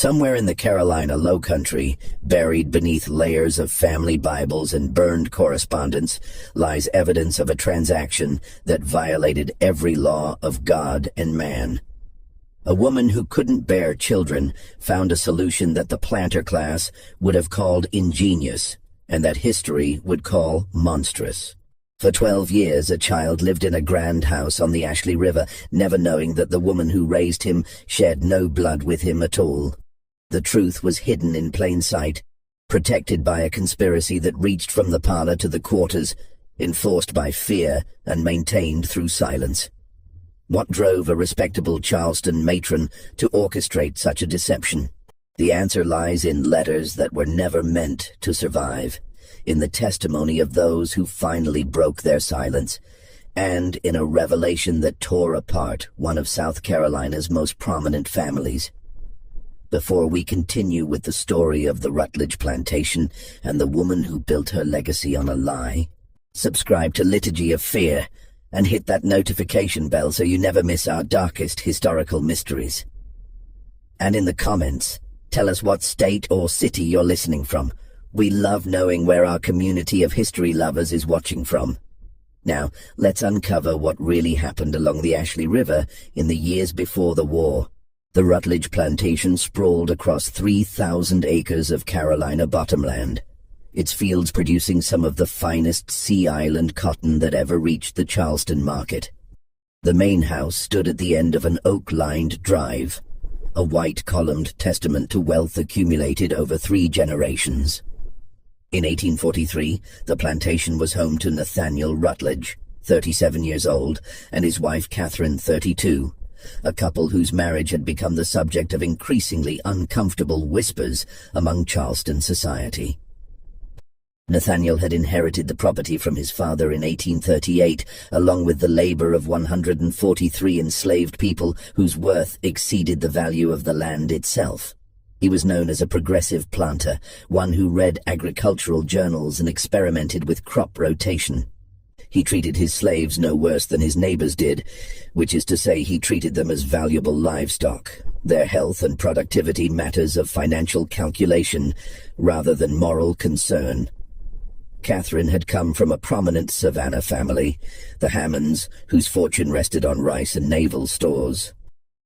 Somewhere in the Carolina Lowcountry, buried beneath layers of family Bibles and burned correspondence, lies evidence of a transaction that violated every law of God and man. A woman who couldn't bear children found a solution that the planter class would have called ingenious, and that history would call monstrous. For 12 years, a child lived in a grand house on the Ashley River, never knowing that the woman who raised him shed no blood with him at all. The truth was hidden in plain sight, protected by a conspiracy that reached from the parlor to the quarters, enforced by fear and maintained through silence. What drove a respectable Charleston matron to orchestrate such a deception? The answer lies in letters that were never meant to survive, in the testimony of those who finally broke their silence, and in a revelation that tore apart one of South Carolina's most prominent families. Before we continue with the story of the Rutledge Plantation and the woman who built her legacy on a lie, subscribe to Liturgy of Fear and hit that notification bell so you never miss our darkest historical mysteries. And in the comments, tell us what state or city you're listening from. We love knowing where our community of history lovers is watching from. Now, let's uncover what really happened along the Ashley River in the years before the war. The Rutledge Plantation sprawled across 3,000 acres of Carolina bottomland, its fields producing some of the finest Sea Island cotton that ever reached the Charleston market. The main house stood at the end of an oak-lined drive, a white-columned testament to wealth accumulated over 3 generations. In 1843, the plantation was home to Nathaniel Rutledge, 37 years old, and his wife Catherine, 32. A couple whose marriage had become the subject of increasingly uncomfortable whispers among Charleston society. Nathaniel had inherited the property from his father in 1838, along with the labor of 143 enslaved people whose worth exceeded the value of the land itself. He was known as a progressive planter, one who read agricultural journals and experimented with crop rotation. He treated his slaves no worse than his neighbors did, which is to say he treated them as valuable livestock, their health and productivity matters of financial calculation rather than moral concern. Catherine had come from a prominent Savannah family, the Hammonds, whose fortune rested on rice and naval stores.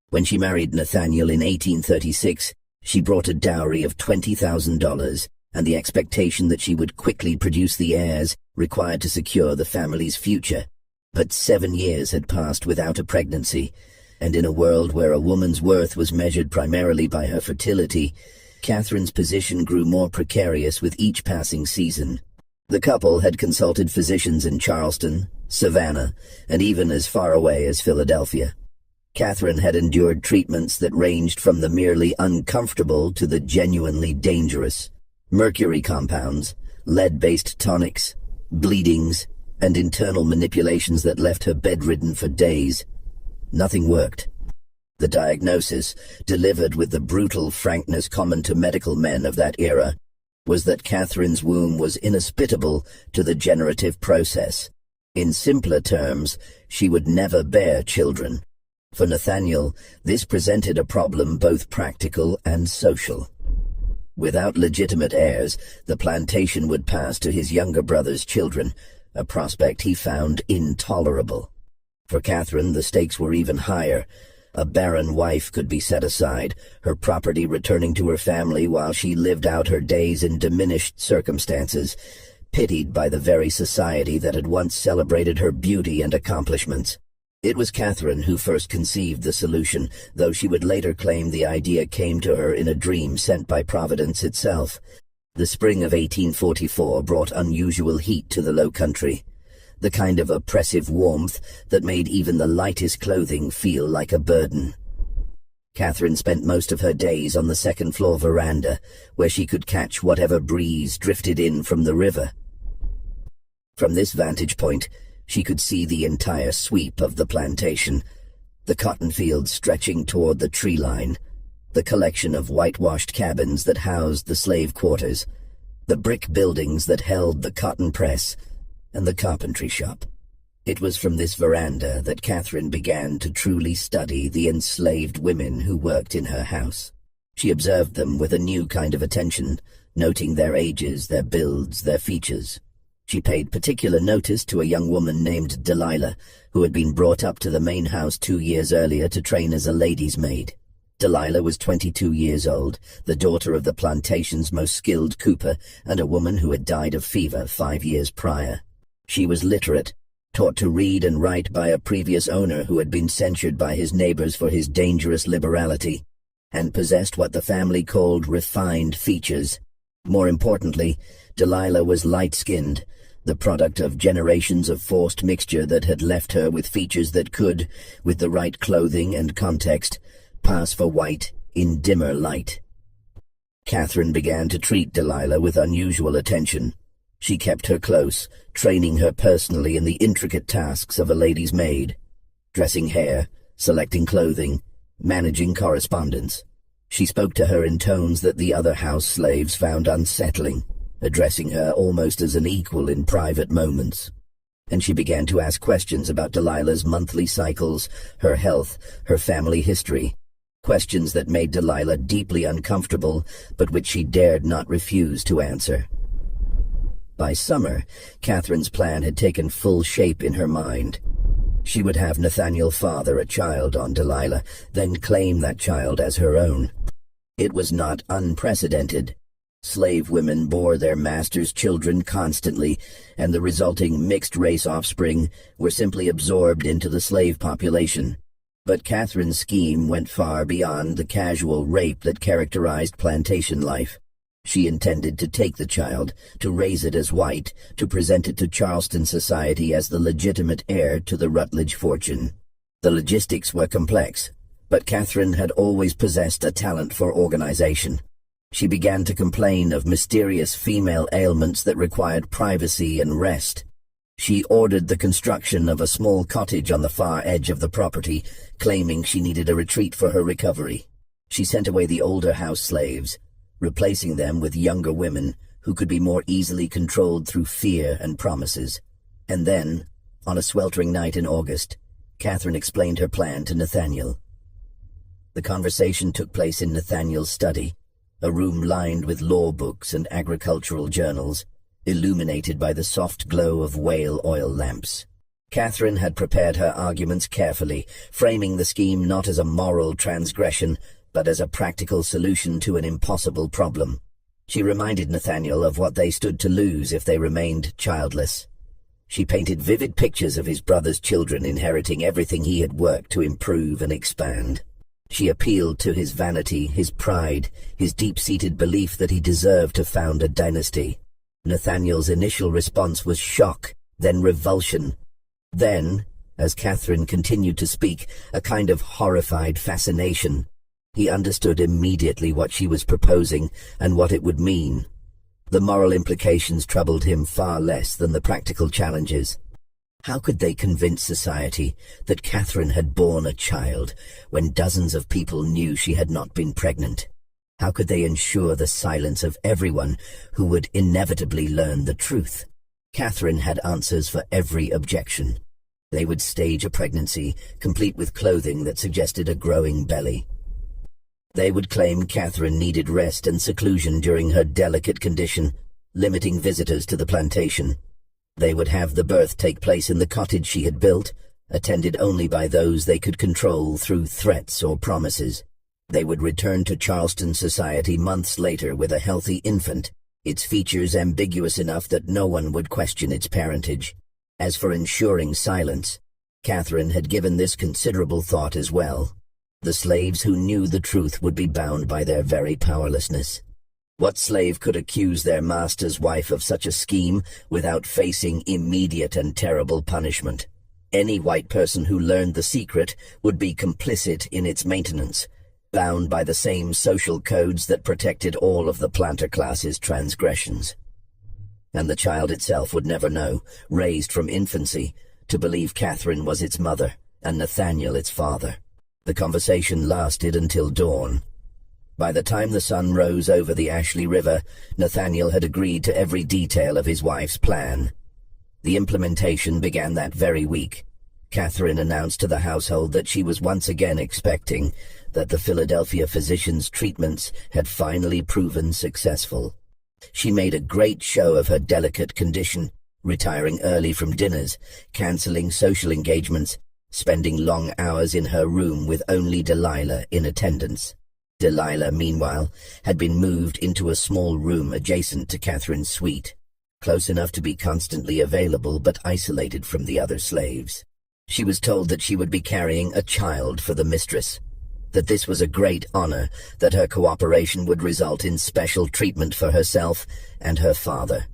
When she married Nathaniel in 1836, she brought a dowry of $20,000 and the expectation that she would quickly produce the heirs required to secure the family's future. But 7 years had passed without a pregnancy, and in a world where a woman's worth was measured primarily by her fertility, Catherine's position grew more precarious with each passing season. The couple had consulted physicians in Charleston, Savannah, and even as far away as Philadelphia. Catherine had endured treatments that ranged from the merely uncomfortable to the genuinely dangerous. Mercury compounds, lead-based tonics, bleedings, and internal manipulations that left her bedridden for days. Nothing worked. The diagnosis, delivered with the brutal frankness common to medical men of that era, was that Catherine's womb was inhospitable to the generative process. In simpler terms, she would never bear children. For Nathaniel, this presented a problem both practical and social. Without legitimate heirs, the plantation would pass to his younger brother's children, a prospect he found intolerable. For Catherine, the stakes were even higher. A barren wife could be set aside, her property returning to her family while she lived out her days in diminished circumstances, pitied by the very society that had once celebrated her beauty and accomplishments. It was Catherine who first conceived the solution, though she would later claim the idea came to her in a dream sent by Providence itself. The spring of 1844 brought unusual heat to the Lowcountry, the kind of oppressive warmth that made even the lightest clothing feel like a burden. Catherine spent most of her days on the second-floor veranda, where she could catch whatever breeze drifted in from the river. From this vantage point, she could see the entire sweep of the plantation, the cotton fields stretching toward the tree line, the collection of whitewashed cabins that housed the slave quarters, the brick buildings that held the cotton press, and the carpentry shop. It was from this veranda that Catherine began to truly study the enslaved women who worked in her house. She observed them with a new kind of attention, noting their ages, their builds, their features. She paid particular notice to a young woman named Delilah, who had been brought up to the main house 2 years earlier to train as a lady's maid. Delilah was 22 years old, the daughter of the plantation's most skilled cooper and a woman who had died of fever 5 years prior. She was literate, taught to read and write by a previous owner who had been censured by his neighbors for his dangerous liberality, and possessed what the family called refined features. More importantly, Delilah was light-skinned, the product of generations of forced mixture that had left her with features that could, with the right clothing and context, pass for white in dimmer light. Catherine began to treat Delilah with unusual attention. She kept her close, training her personally in the intricate tasks of a lady's maid, dressing hair, selecting clothing, managing correspondence. She spoke to her in tones that the other house slaves found unsettling, addressing her almost as an equal in private moments. And she began to ask questions about Delilah's monthly cycles, her health, her family history, questions that made Delilah deeply uncomfortable, but which she dared not refuse to answer. By summer, Catherine's plan had taken full shape in her mind. She would have Nathaniel father a child on Delilah, then claim that child as her own. It was not unprecedented. Slave women bore their masters' children constantly, and the resulting mixed-race offspring were simply absorbed into the slave population. But Catherine's scheme went far beyond the casual rape that characterized plantation life. She intended to take the child, to raise it as white, to present it to Charleston society as the legitimate heir to the Rutledge fortune. The logistics were complex, but Catherine had always possessed a talent for organization. She began to complain of mysterious female ailments that required privacy and rest. She ordered the construction of a small cottage on the far edge of the property, claiming she needed a retreat for her recovery. She sent away the older house slaves, replacing them with younger women who could be more easily controlled through fear and promises. And then, on a sweltering night in August, Catherine explained her plan to Nathaniel. The conversation took place in Nathaniel's study, a room lined with law books and agricultural journals, illuminated by the soft glow of whale oil lamps. Catherine had prepared her arguments carefully, framing the scheme not as a moral transgression, but as a practical solution to an impossible problem. She reminded Nathaniel of what they stood to lose if they remained childless. She painted vivid pictures of his brother's children inheriting everything he had worked to improve and expand. She appealed to his vanity, his pride, his deep-seated belief that he deserved to found a dynasty. Nathaniel's initial response was shock, then revulsion. Then, as Catherine continued to speak, a kind of horrified fascination. He understood immediately what she was proposing and what it would mean. The moral implications troubled him far less than the practical challenges. How could they convince society that Catherine had borne a child when dozens of people knew she had not been pregnant? How could they ensure the silence of everyone who would inevitably learn the truth? Catherine had answers for every objection. They would stage a pregnancy, complete with clothing that suggested a growing belly. They would claim Catherine needed rest and seclusion during her delicate condition, limiting visitors to the plantation. They would have the birth take place in the cottage she had built, attended only by those they could control through threats or promises. They would return to Charleston society months later with a healthy infant, its features ambiguous enough that no one would question its parentage. As for ensuring silence, Catherine had given this considerable thought as well. The slaves who knew the truth would be bound by their very powerlessness. What slave could accuse their master's wife of such a scheme without facing immediate and terrible punishment? Any white person who learned the secret would be complicit in its maintenance, bound by the same social codes that protected all of the planter class's transgressions. And the child itself would never know, raised from infancy, to believe Catherine was its mother and Nathaniel its father. The conversation lasted until dawn. By the time the sun rose over the Ashley River, Nathaniel had agreed to every detail of his wife's plan. The implementation began that very week. Catherine announced to the household that she was once again expecting, that the Philadelphia physician's treatments had finally proven successful. She made a great show of her delicate condition, retiring early from dinners, cancelling social engagements, spending long hours in her room with only Delilah in attendance. Delilah, meanwhile, had been moved into a small room adjacent to Catherine's suite, close enough to be constantly available but isolated from the other slaves. She was told that she would be carrying a child for the mistress, that this was a great honor, that her cooperation would result in special treatment for herself and her father.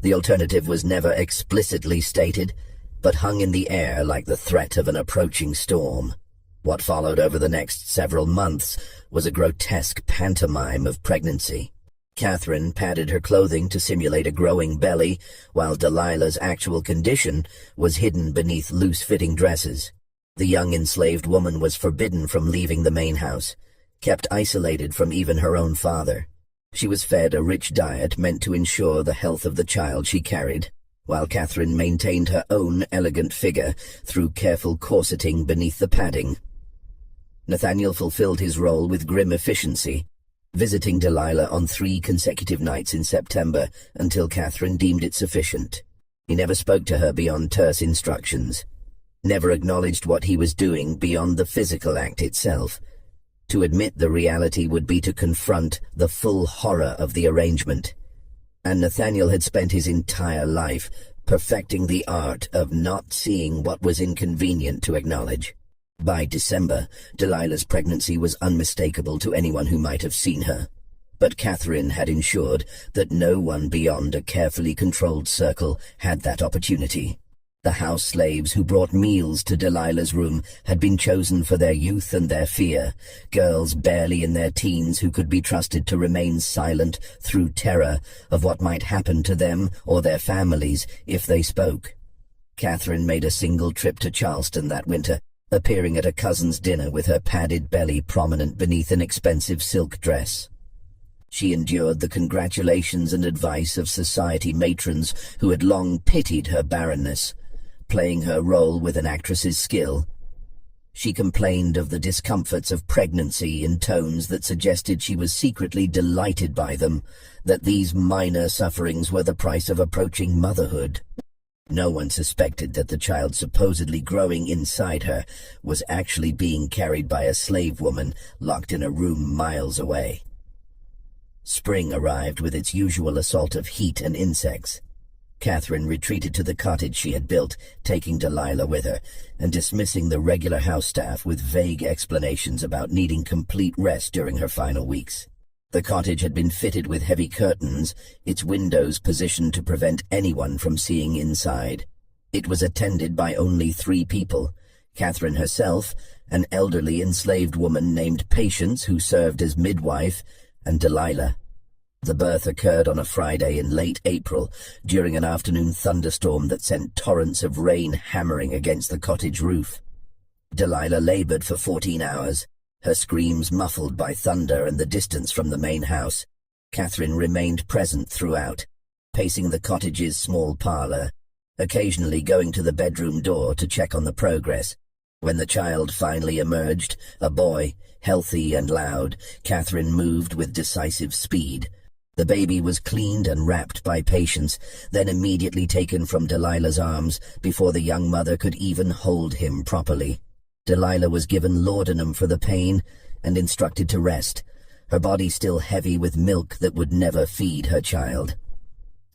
The alternative was never explicitly stated, but hung in the air like the threat of an approaching storm. What followed over the next several months was a grotesque pantomime of pregnancy. Catherine padded her clothing to simulate a growing belly, while Delilah's actual condition was hidden beneath loose-fitting dresses. The young enslaved woman was forbidden from leaving the main house, kept isolated from even her own father. She was fed a rich diet meant to ensure the health of the child she carried, while Catherine maintained her own elegant figure through careful corseting beneath the padding. Nathaniel fulfilled his role with grim efficiency, visiting Delilah on 3 consecutive nights in September until Catherine deemed it sufficient. He never spoke to her beyond terse instructions, never acknowledged what he was doing beyond the physical act itself. To admit the reality would be to confront the full horror of the arrangement. And Nathaniel had spent his entire life perfecting the art of not seeing what was inconvenient to acknowledge. By December, Delilah's pregnancy was unmistakable to anyone who might have seen her. But Catherine had ensured that no one beyond a carefully controlled circle had that opportunity. The house slaves who brought meals to Delilah's room had been chosen for their youth and their fear, girls barely in their teens who could be trusted to remain silent through terror of what might happen to them or their families if they spoke. Catherine made a single trip to Charleston that winter, appearing at a cousin's dinner with her padded belly prominent beneath an expensive silk dress. She endured the congratulations and advice of society matrons who had long pitied her barrenness, playing her role with an actress's skill. She complained of the discomforts of pregnancy in tones that suggested she was secretly delighted by them, that these minor sufferings were the price of approaching motherhood. No one suspected that the child supposedly growing inside her was actually being carried by a slave woman locked in a room miles away. Spring arrived with its usual assault of heat and insects. Catherine retreated to the cottage she had built, taking Delilah with her, and dismissing the regular house staff with vague explanations about needing complete rest during her final weeks. The cottage had been fitted with heavy curtains, its windows positioned to prevent anyone from seeing inside. It was attended by only 3 people: Catherine herself, an elderly enslaved woman named Patience who served as midwife, and Delilah. The birth occurred on a Friday in late April, during an afternoon thunderstorm that sent torrents of rain hammering against the cottage roof. Delilah labored for 14 hours, her screams muffled by thunder and the distance from the main house. Catherine remained present throughout, pacing the cottage's small parlor, occasionally going to the bedroom door to check on the progress. When the child finally emerged, a boy, healthy and loud, Catherine moved with decisive speed. The baby was cleaned and wrapped by Patience, then immediately taken from Delilah's arms before the young mother could even hold him properly. Delilah was given laudanum for the pain and instructed to rest, her body still heavy with milk that would never feed her child.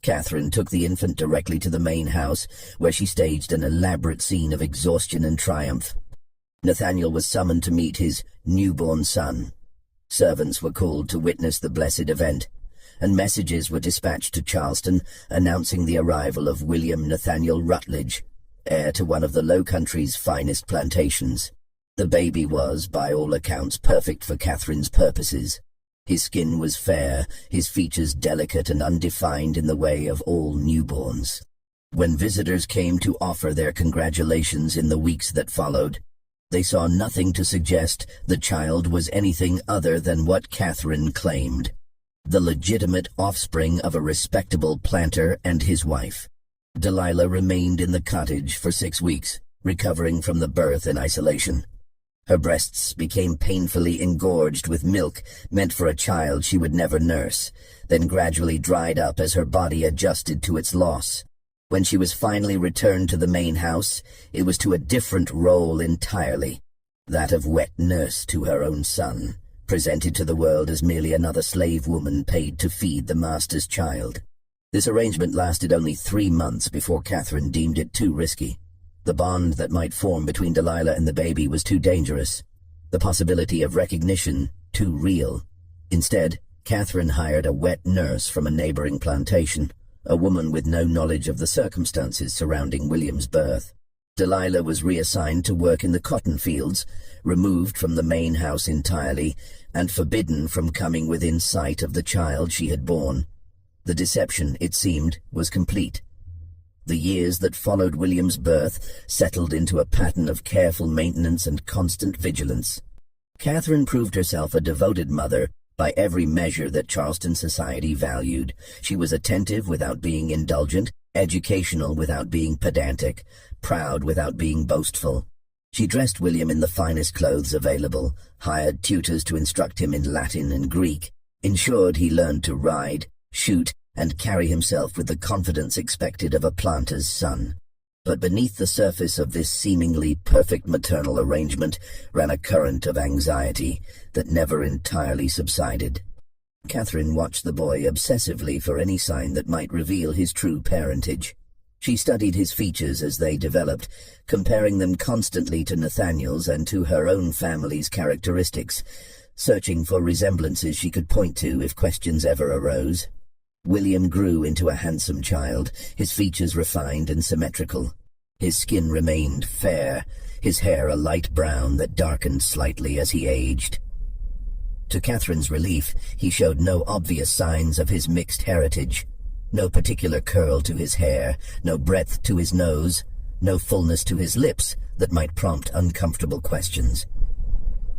Catherine took the infant directly to the main house, where she staged an elaborate scene of exhaustion and triumph. Nathaniel was summoned to meet his newborn son. Servants were called to witness the blessed event, and messages were dispatched to Charleston announcing the arrival of William Nathaniel Rutledge, heir to one of the Low Country's finest plantations. The baby was, by all accounts, perfect for Catherine's purposes. His skin was fair, his features delicate and undefined in the way of all newborns. When visitors came to offer their congratulations in the weeks that followed, they saw nothing to suggest the child was anything other than what Catherine claimed: the legitimate offspring of a respectable planter and his wife. Delilah remained in the cottage for 6 weeks, recovering from the birth in isolation. Her breasts became painfully engorged with milk meant for a child she would never nurse, then gradually dried up as her body adjusted to its loss. When she was finally returned to the main house, it was to a different role entirely, that of wet nurse to her own son, presented to the world as merely another slave woman paid to feed the master's child. This arrangement lasted only 3 months before Catherine deemed it too risky. The bond that might form between Delilah and the baby was too dangerous, the possibility of recognition too real. Instead, Catherine hired a wet nurse from a neighboring plantation, a woman with no knowledge of the circumstances surrounding William's birth. Delilah was reassigned to work in the cotton fields, removed from the main house entirely, and forbidden from coming within sight of the child she had borne. The deception, it seemed, was complete. The years that followed William's birth settled into a pattern of careful maintenance and constant vigilance. Catherine proved herself a devoted mother by every measure that Charleston society valued. She was attentive without being indulgent, educational without being pedantic, proud without being boastful. She dressed William in the finest clothes available, hired tutors to instruct him in Latin and Greek, ensured he learned to ride, shoot, and carry himself with the confidence expected of a planter's son. But beneath the surface of this seemingly perfect maternal arrangement ran a current of anxiety that never entirely subsided. Catherine watched the boy obsessively for any sign that might reveal his true parentage. She studied his features as they developed, comparing them constantly to Nathaniel's and to her own family's characteristics, searching for resemblances she could point to if questions ever arose. William grew into a handsome child, his features refined and symmetrical. His skin remained fair, his hair a light brown that darkened slightly as he aged. To Catherine's relief, he showed no obvious signs of his mixed heritage. No particular curl to his hair, no breadth to his nose, no fullness to his lips that might prompt uncomfortable questions.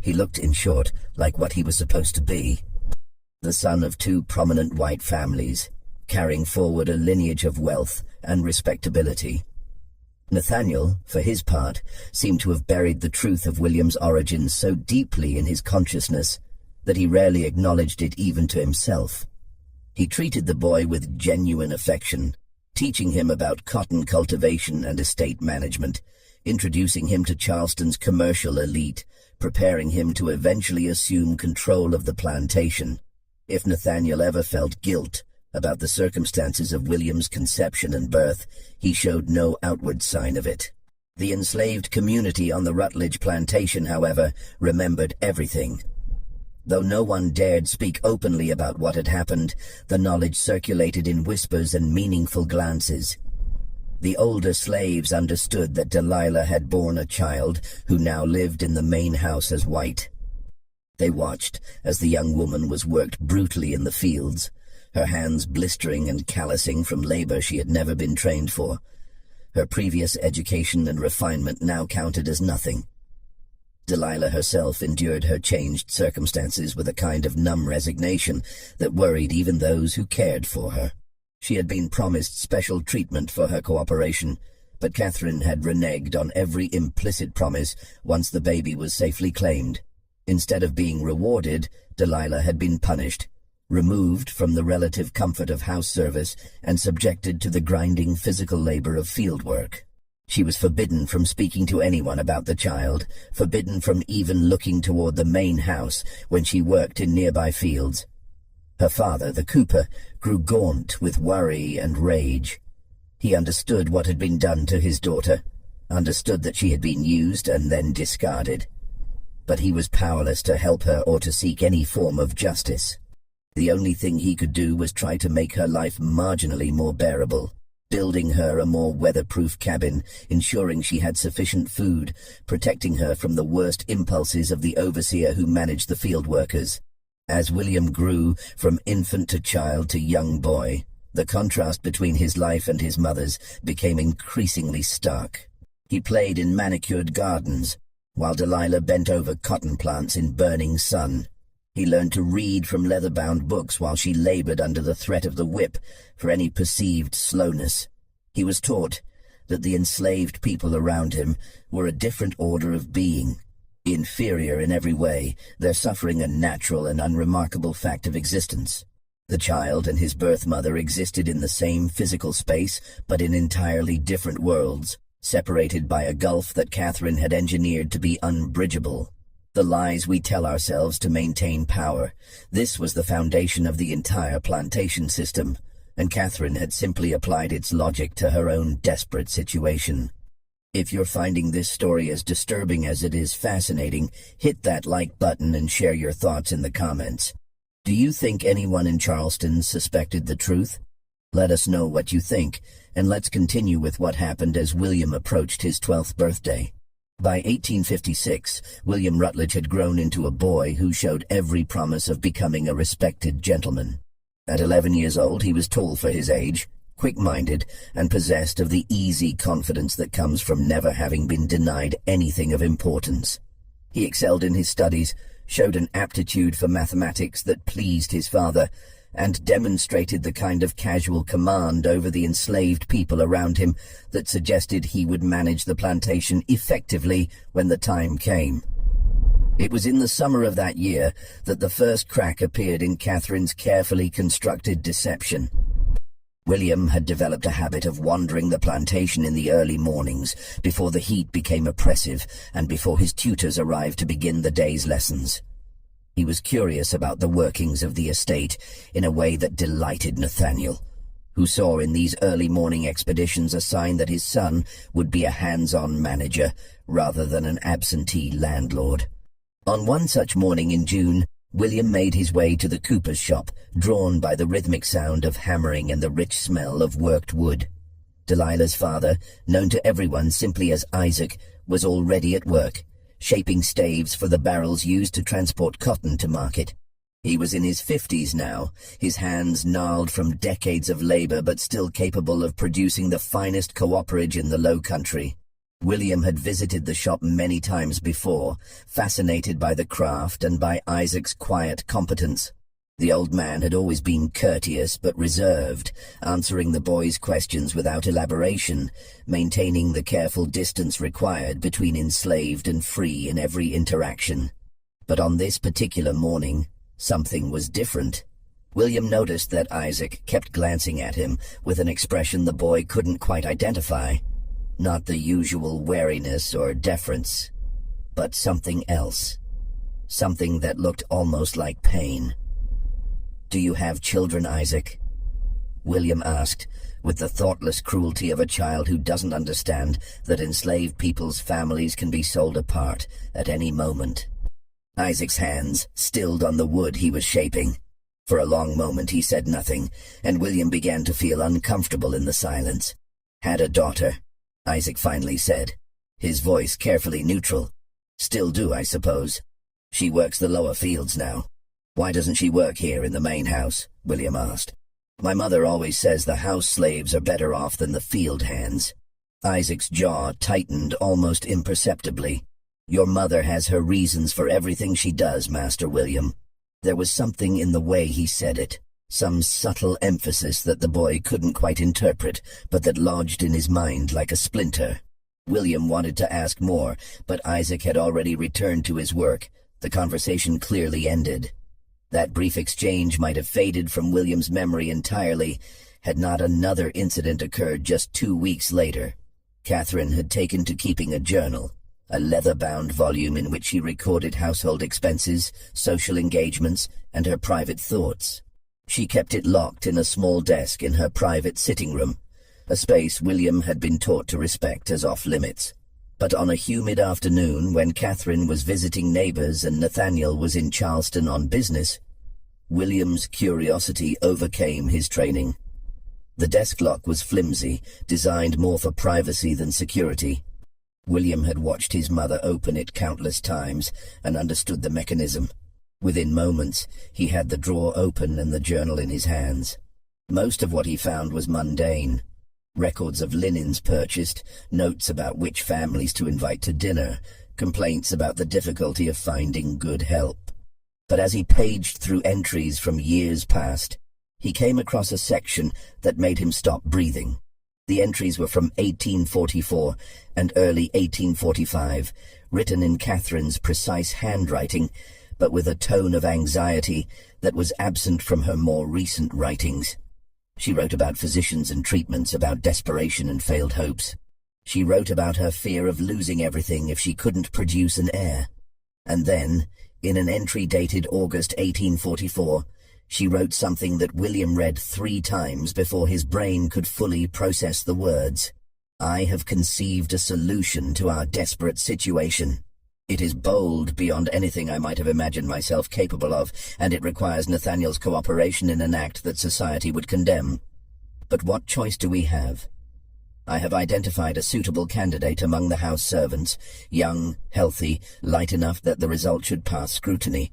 He looked, in short, like what he was supposed to be. The son of 2 prominent white families, carrying forward a lineage of wealth and respectability. Nathaniel, for his part, seemed to have buried the truth of William's origins so deeply in his consciousness that he rarely acknowledged it even to himself. He treated the boy with genuine affection, teaching him about cotton cultivation and estate management, introducing him to Charleston's commercial elite, preparing him to eventually assume control of the plantation. If Nathaniel ever felt guilt about the circumstances of William's conception and birth, he showed no outward sign of it. The enslaved community on the Rutledge plantation, however, remembered everything. Though no one dared speak openly about what had happened, the knowledge circulated in whispers and meaningful glances. The older slaves understood that Delilah had borne a child who now lived in the main house as white. They watched as the young woman was worked brutally in the fields, her hands blistering and callousing from labor she had never been trained for. Her previous education and refinement now counted as nothing. Delilah herself endured her changed circumstances with a kind of numb resignation that worried even those who cared for her. She had been promised special treatment for her cooperation, but Catherine had reneged on every implicit promise once the baby was safely claimed. Instead of being rewarded, Delilah had been punished, removed from the relative comfort of house service and subjected to the grinding physical labor of field work. She was forbidden from speaking to anyone about the child, forbidden from even looking toward the main house when she worked in nearby fields. Her father, the cooper, grew gaunt with worry and rage. He understood what had been done to his daughter, understood that she had been used and then discarded. But he was powerless to help her or to seek any form of justice. The only thing he could do was try to make her life marginally more bearable, building her a more weatherproof cabin, ensuring she had sufficient food, protecting her from the worst impulses of the overseer who managed the field workers. As William grew from infant to child to young boy, the contrast between his life and his mother's became increasingly stark. He played in manicured gardens, while Delilah bent over cotton plants in burning sun. He learned to read from leather-bound books while she labored under the threat of the whip for any perceived slowness. He was taught that the enslaved people around him were a different order of being, inferior in every way, their suffering a natural and unremarkable fact of existence. The child and his birth mother existed in the same physical space, but in entirely different worlds, separated by a gulf that Catherine had engineered to be unbridgeable. The lies we tell ourselves to maintain power. This was the foundation of the entire plantation system, and Catherine had simply applied its logic to her own desperate situation. If you're finding this story as disturbing as it is fascinating, hit that like button and share your thoughts in the comments. Do you think anyone in Charleston suspected the truth? Let us know what you think, and let's continue with what happened as William approached his 12th birthday. By 1856, William Rutledge had grown into a boy who showed every promise of becoming a respected gentleman. At 11 years old, he was tall for his age, quick-minded, and possessed of the easy confidence that comes from never having been denied anything of importance. He excelled in his studies, showed an aptitude for mathematics that pleased his father, and demonstrated the kind of casual command over the enslaved people around him that suggested he would manage the plantation effectively when the time came. It was in the summer of that year that the first crack appeared in Catherine's carefully constructed deception. William had developed a habit of wandering the plantation in the early mornings, before the heat became oppressive and before his tutors arrived to begin the day's lessons. He was curious about the workings of the estate in a way that delighted Nathaniel, who saw in these early morning expeditions a sign that his son would be a hands-on manager rather than an absentee landlord. On one such morning in June, William made his way to the cooper's shop, drawn by the rhythmic sound of hammering and the rich smell of worked wood. Delilah's father, known to everyone simply as Isaac, was already at work, shaping staves for the barrels used to transport cotton to market. He was in his 50s now, his hands gnarled from decades of labor but still capable of producing the finest cooperage in the Low Country. William had visited the shop many times before, fascinated by the craft and by Isaac's quiet competence. The old man had always been courteous but reserved, answering the boy's questions without elaboration, maintaining the careful distance required between enslaved and free in every interaction. But on this particular morning, something was different. William noticed that Isaac kept glancing at him with an expression the boy couldn't quite identify. Not the usual wariness or deference, but something else. Something that looked almost like pain. "Do you have children, Isaac?" William asked, with the thoughtless cruelty of a child who doesn't understand that enslaved people's families can be sold apart at any moment. Isaac's hands stilled on the wood he was shaping. For a long moment he said nothing, and William began to feel uncomfortable in the silence. "Had a daughter," Isaac finally said, his voice carefully neutral. "Still do, I suppose. She works the lower fields now." "Why doesn't she work here in the main house?" William asked. "My mother always says the house slaves are better off than the field hands." Isaac's jaw tightened almost imperceptibly. "Your mother has her reasons for everything she does, Master William." There was something in the way he said it, some subtle emphasis that the boy couldn't quite interpret, but that lodged in his mind like a splinter. William wanted to ask more, but Isaac had already returned to his work. The conversation clearly ended. That brief exchange might have faded from William's memory entirely, had not another incident occurred just 2 weeks later. Catherine had taken to keeping a journal, a leather-bound volume in which she recorded household expenses, social engagements, and her private thoughts. She kept it locked in a small desk in her private sitting room, a space William had been taught to respect as off-limits. But on a humid afternoon, when Catherine was visiting neighbors and Nathaniel was in Charleston on business, William's curiosity overcame his training. The desk lock was flimsy, designed more for privacy than security. William had watched his mother open it countless times and understood the mechanism. Within moments, he had the drawer open and the journal in his hands. Most of what he found was mundane. Records of linens purchased, notes about which families to invite to dinner, complaints about the difficulty of finding good help. But as he paged through entries from years past, he came across a section that made him stop breathing. The entries were from 1844 and early 1845, written in Catherine's precise handwriting, but with a tone of anxiety that was absent from her more recent writings. She wrote about physicians and treatments, about desperation and failed hopes. She wrote about her fear of losing everything if she couldn't produce an heir. And then, in an entry dated August 1844, she wrote something that William read 3 times before his brain could fully process the words. "I have conceived a solution to our desperate situation. It is bold beyond anything I might have imagined myself capable of, and it requires Nathaniel's cooperation in an act that society would condemn. But what choice do we have? I have identified a suitable candidate among the house servants, young, healthy, light enough that the result should pass scrutiny.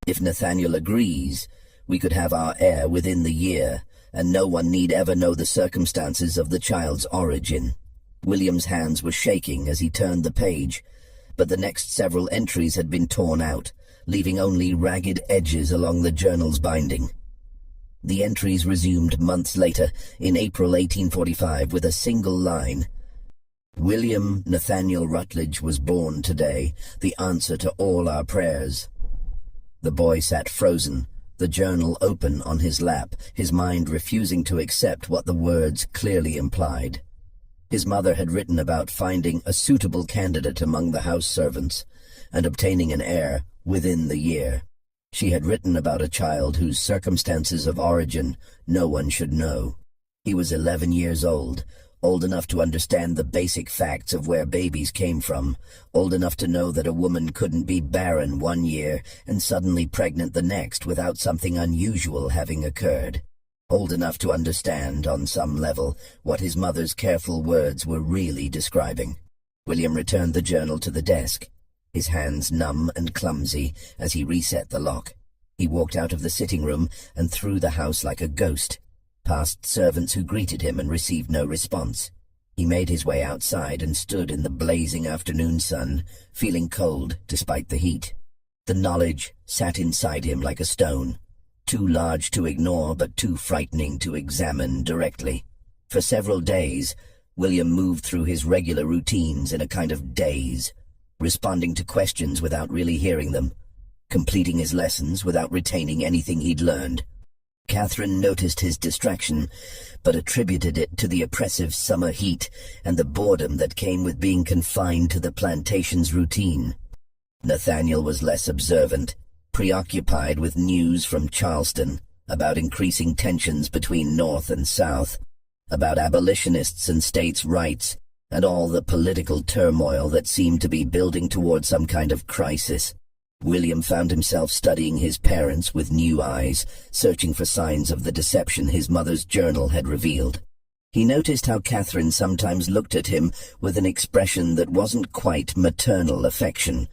If Nathaniel agrees, we could have our heir within the year, and no one need ever know the circumstances of the child's origin." William's hands were shaking as he turned the page, but the next several entries had been torn out, leaving only ragged edges along the journal's binding. The entries resumed months later, in April 1845, with a single line. "William Nathaniel Rutledge was born today, the answer to all our prayers." The boy sat frozen, the journal open on his lap, his mind refusing to accept what the words clearly implied. His mother had written about finding a suitable candidate among the house servants and obtaining an heir within the year. She had written about a child whose circumstances of origin no one should know. He was 11 years old enough to understand the basic facts of where babies came from, old enough to know that a woman couldn't be barren 1 year and suddenly pregnant the next without something unusual having occurred. Old enough to understand, on some level, what his mother's careful words were really describing. William returned the journal to the desk, his hands numb and clumsy as he reset the lock. He walked out of the sitting room and through the house like a ghost, past servants who greeted him and received no response. He made his way outside and stood in the blazing afternoon sun, feeling cold despite the heat. The knowledge sat inside him like a stone, too large to ignore but too frightening to examine directly. For several days, William moved through his regular routines in a kind of daze, responding to questions without really hearing them, completing his lessons without retaining anything he'd learned. Catherine noticed his distraction, but attributed it to the oppressive summer heat and the boredom that came with being confined to the plantation's routine. Nathaniel was less observant, preoccupied with news from Charleston about increasing tensions between North and South, about abolitionists and states' rights, and all the political turmoil that seemed to be building toward some kind of crisis. William found himself studying his parents with new eyes, searching for signs of the deception his mother's journal had revealed. He noticed how Catherine sometimes looked at him with an expression that wasn't quite maternal affection,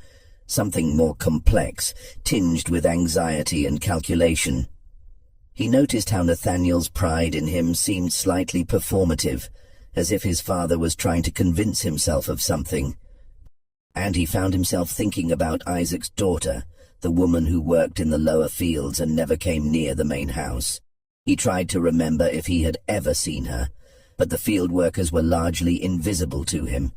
something more complex, tinged with anxiety and calculation. He noticed how Nathaniel's pride in him seemed slightly performative, as if his father was trying to convince himself of something. And he found himself thinking about Isaac's daughter, the woman who worked in the lower fields and never came near the main house. He tried to remember if he had ever seen her, but the field workers were largely invisible to him.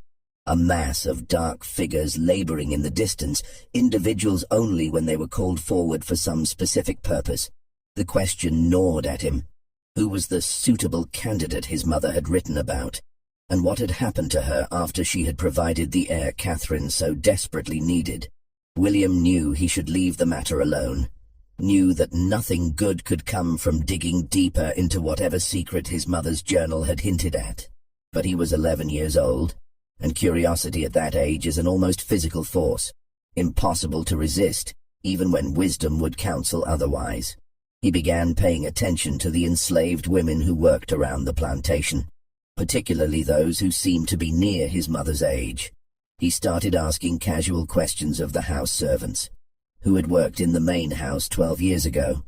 A mass of dark figures laboring in the distance, individuals only when they were called forward for some specific purpose. The question gnawed at him. Who was the suitable candidate his mother had written about? And what had happened to her after she had provided the heir Catherine so desperately needed? William knew he should leave the matter alone, knew that nothing good could come from digging deeper into whatever secret his mother's journal had hinted at. But he was 11 years old, and curiosity at that age is an almost physical force, impossible to resist, even when wisdom would counsel otherwise. He began paying attention to the enslaved women who worked around the plantation, particularly those who seemed to be near his mother's age. He started asking casual questions of the house servants, who had worked in the main house 12 years ago,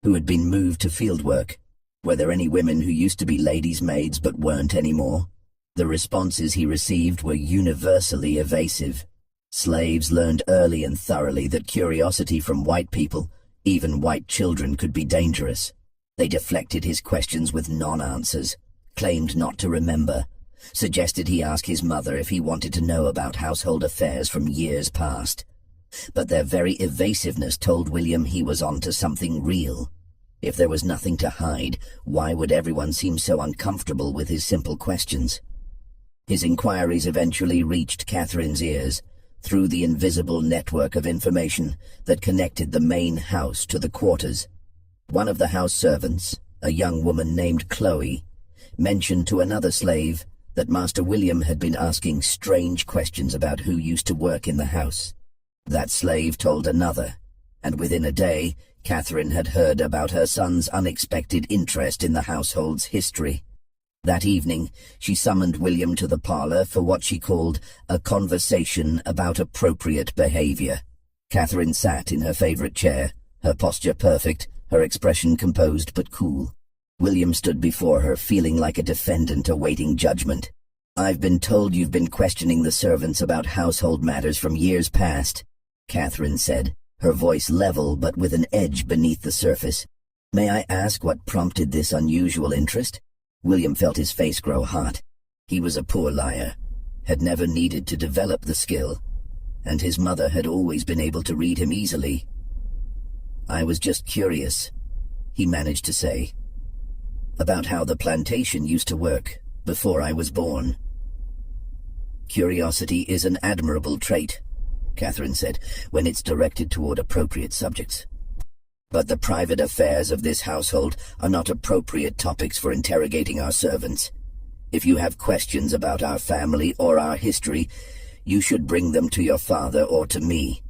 who had been moved to field work. Were there any women who used to be ladies' maids but weren't anymore? The responses he received were universally evasive. Slaves learned early and thoroughly that curiosity from white people, even white children, could be dangerous. They deflected his questions with non-answers, claimed not to remember, suggested he ask his mother if he wanted to know about household affairs from years past. But their very evasiveness told William he was onto something real. If there was nothing to hide, why would everyone seem so uncomfortable with his simple questions? His inquiries eventually reached Catherine's ears, through the invisible network of information that connected the main house to the quarters. One of the house servants, a young woman named Chloe, mentioned to another slave that Master William had been asking strange questions about who used to work in the house. That slave told another, and within a day, Catherine had heard about her son's unexpected interest in the household's history. That evening, she summoned William to the parlor for what she called a conversation about appropriate behavior. Catherine sat in her favorite chair, her posture perfect, her expression composed but cool. William stood before her, feeling like a defendant awaiting judgment. "I've been told you've been questioning the servants about household matters from years past," Catherine said, her voice level but with an edge beneath the surface. "May I ask what prompted this unusual interest?" William felt his face grow hot. He was a poor liar, had never needed to develop the skill, and his mother had always been able to read him easily. "I was just curious," he managed to say, "about how the plantation used to work before I was born." "Curiosity is an admirable trait," Catherine said, "when it's directed toward appropriate subjects. But the private affairs of this household are not appropriate topics for interrogating our servants. If you have questions about our family or our history, you should bring them to your father or to me.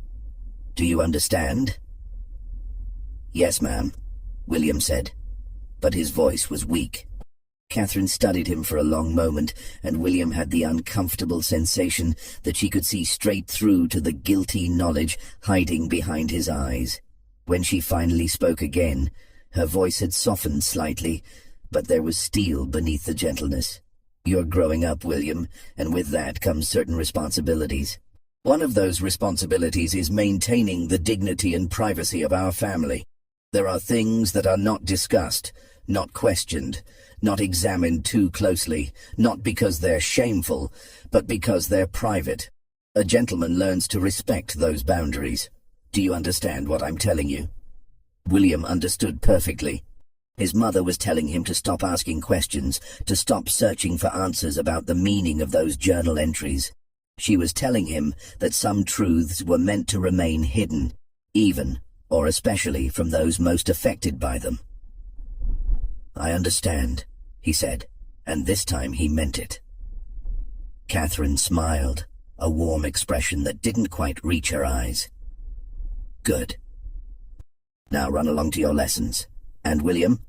Do you understand?" "Yes, ma'am," William said, but his voice was weak. Catherine studied him for a long moment, and William had the uncomfortable sensation that she could see straight through to the guilty knowledge hiding behind his eyes. When she finally spoke again, her voice had softened slightly, but there was steel beneath the gentleness. "You're growing up, William, and with that comes certain responsibilities. One of those responsibilities is maintaining the dignity and privacy of our family. There are things that are not discussed, not questioned, not examined too closely, not because they're shameful, but because they're private. A gentleman learns to respect those boundaries. Do you understand what I'm telling you?" William understood perfectly. His mother was telling him to stop asking questions, to stop searching for answers about the meaning of those journal entries. She was telling him that some truths were meant to remain hidden, even, or especially, from those most affected by them. "I understand," he said, and this time he meant it. Catherine smiled, a warm expression that didn't quite reach her eyes. "Good. Now run along to your lessons. And William,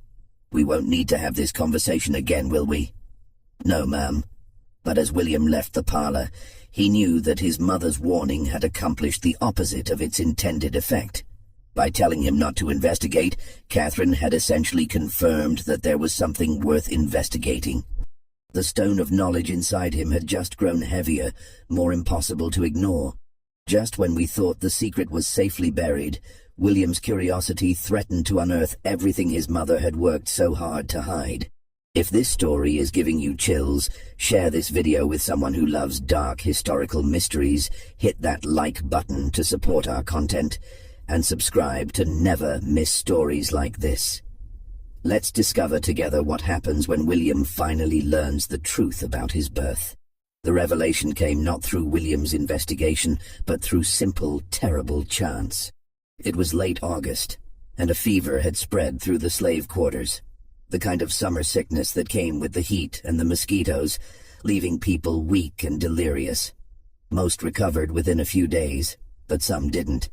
we won't need to have this conversation again, will we?" "No, ma'am." But as William left the parlor, he knew that his mother's warning had accomplished the opposite of its intended effect. By telling him not to investigate, Catherine had essentially confirmed that there was something worth investigating. The stone of knowledge inside him had just grown heavier, more impossible to ignore. Just when we thought the secret was safely buried, William's curiosity threatened to unearth everything his mother had worked so hard to hide. If this story is giving you chills, share this video with someone who loves dark historical mysteries, hit that like button to support our content, and subscribe to never miss stories like this. Let's discover together what happens when William finally learns the truth about his birth. The revelation came not through William's investigation, but through simple, terrible chance. It was late August, and a fever had spread through the slave quarters, the kind of summer sickness that came with the heat and the mosquitoes, leaving people weak and delirious. Most recovered within a few days, but some didn't.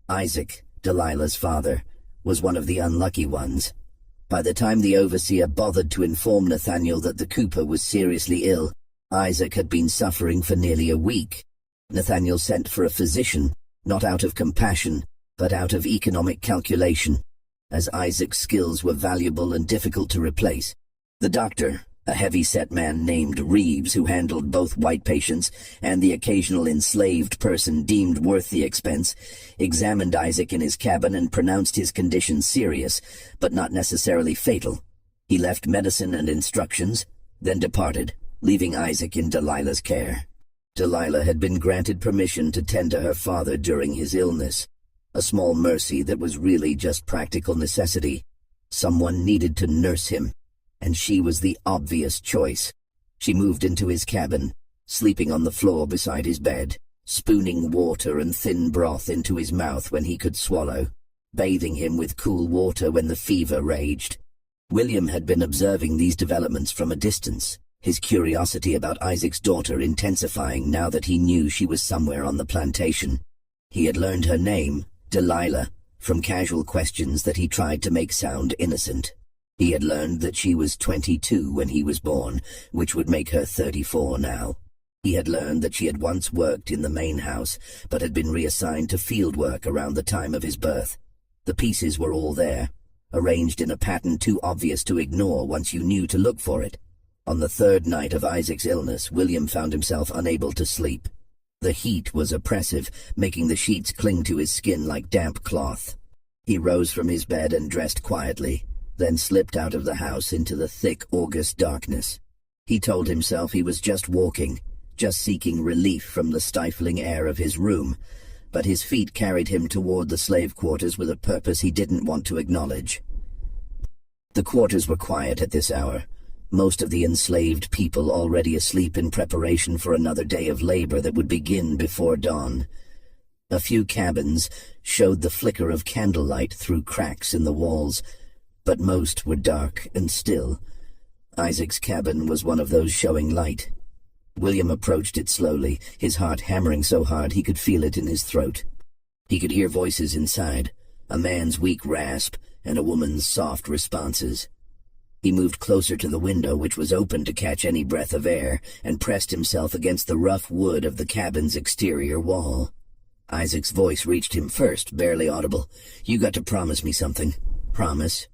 Isaac, Delilah's father, was one of the unlucky ones. By the time the overseer bothered to inform Nathaniel that the cooper was seriously ill, Isaac had been suffering for nearly a week. Nathaniel sent for a physician, not out of compassion, but out of economic calculation, as Isaac's skills were valuable and difficult to replace. The doctor, a heavy-set man named Reeves who handled both white patients and the occasional enslaved person deemed worth the expense, examined Isaac in his cabin and pronounced his condition serious, but not necessarily fatal. He left medicine and instructions, then departed, leaving Isaac in Delilah's care. Delilah had been granted permission to tend to her father during his illness, a small mercy that was really just practical necessity. Someone needed to nurse him, and she was the obvious choice. She moved into his cabin, sleeping on the floor beside his bed, spooning water and thin broth into his mouth when he could swallow, bathing him with cool water when the fever raged. William had been observing these developments from a distance, his curiosity about Isaac's daughter intensifying now that he knew she was somewhere on the plantation. He had learned her name, Delilah, from casual questions that he tried to make sound innocent. He had learned that she was 22 when he was born, which would make her 34 now. He had learned that she had once worked in the main house, but had been reassigned to field work around the time of his birth. The pieces were all there, arranged in a pattern too obvious to ignore once you knew to look for it. On the third night of Isaac's illness, William found himself unable to sleep. The heat was oppressive, making the sheets cling to his skin like damp cloth. He rose from his bed and dressed quietly, then slipped out of the house into the thick August darkness. He told himself he was just walking, just seeking relief from the stifling air of his room, but his feet carried him toward the slave quarters with a purpose he didn't want to acknowledge. The quarters were quiet at this hour, most of the enslaved people already asleep in preparation for another day of labor that would begin before dawn. A few cabins showed the flicker of candlelight through cracks in the walls, but most were dark and still. Isaac's cabin was one of those showing light. William approached it slowly, his heart hammering so hard he could feel it in his throat. He could hear voices inside, a man's weak rasp and a woman's soft responses. He moved closer to the window, which was open to catch any breath of air, and pressed himself against the rough wood of the cabin's exterior wall. Isaac's voice reached him first, barely audible. "You got to promise me something." "Promise?"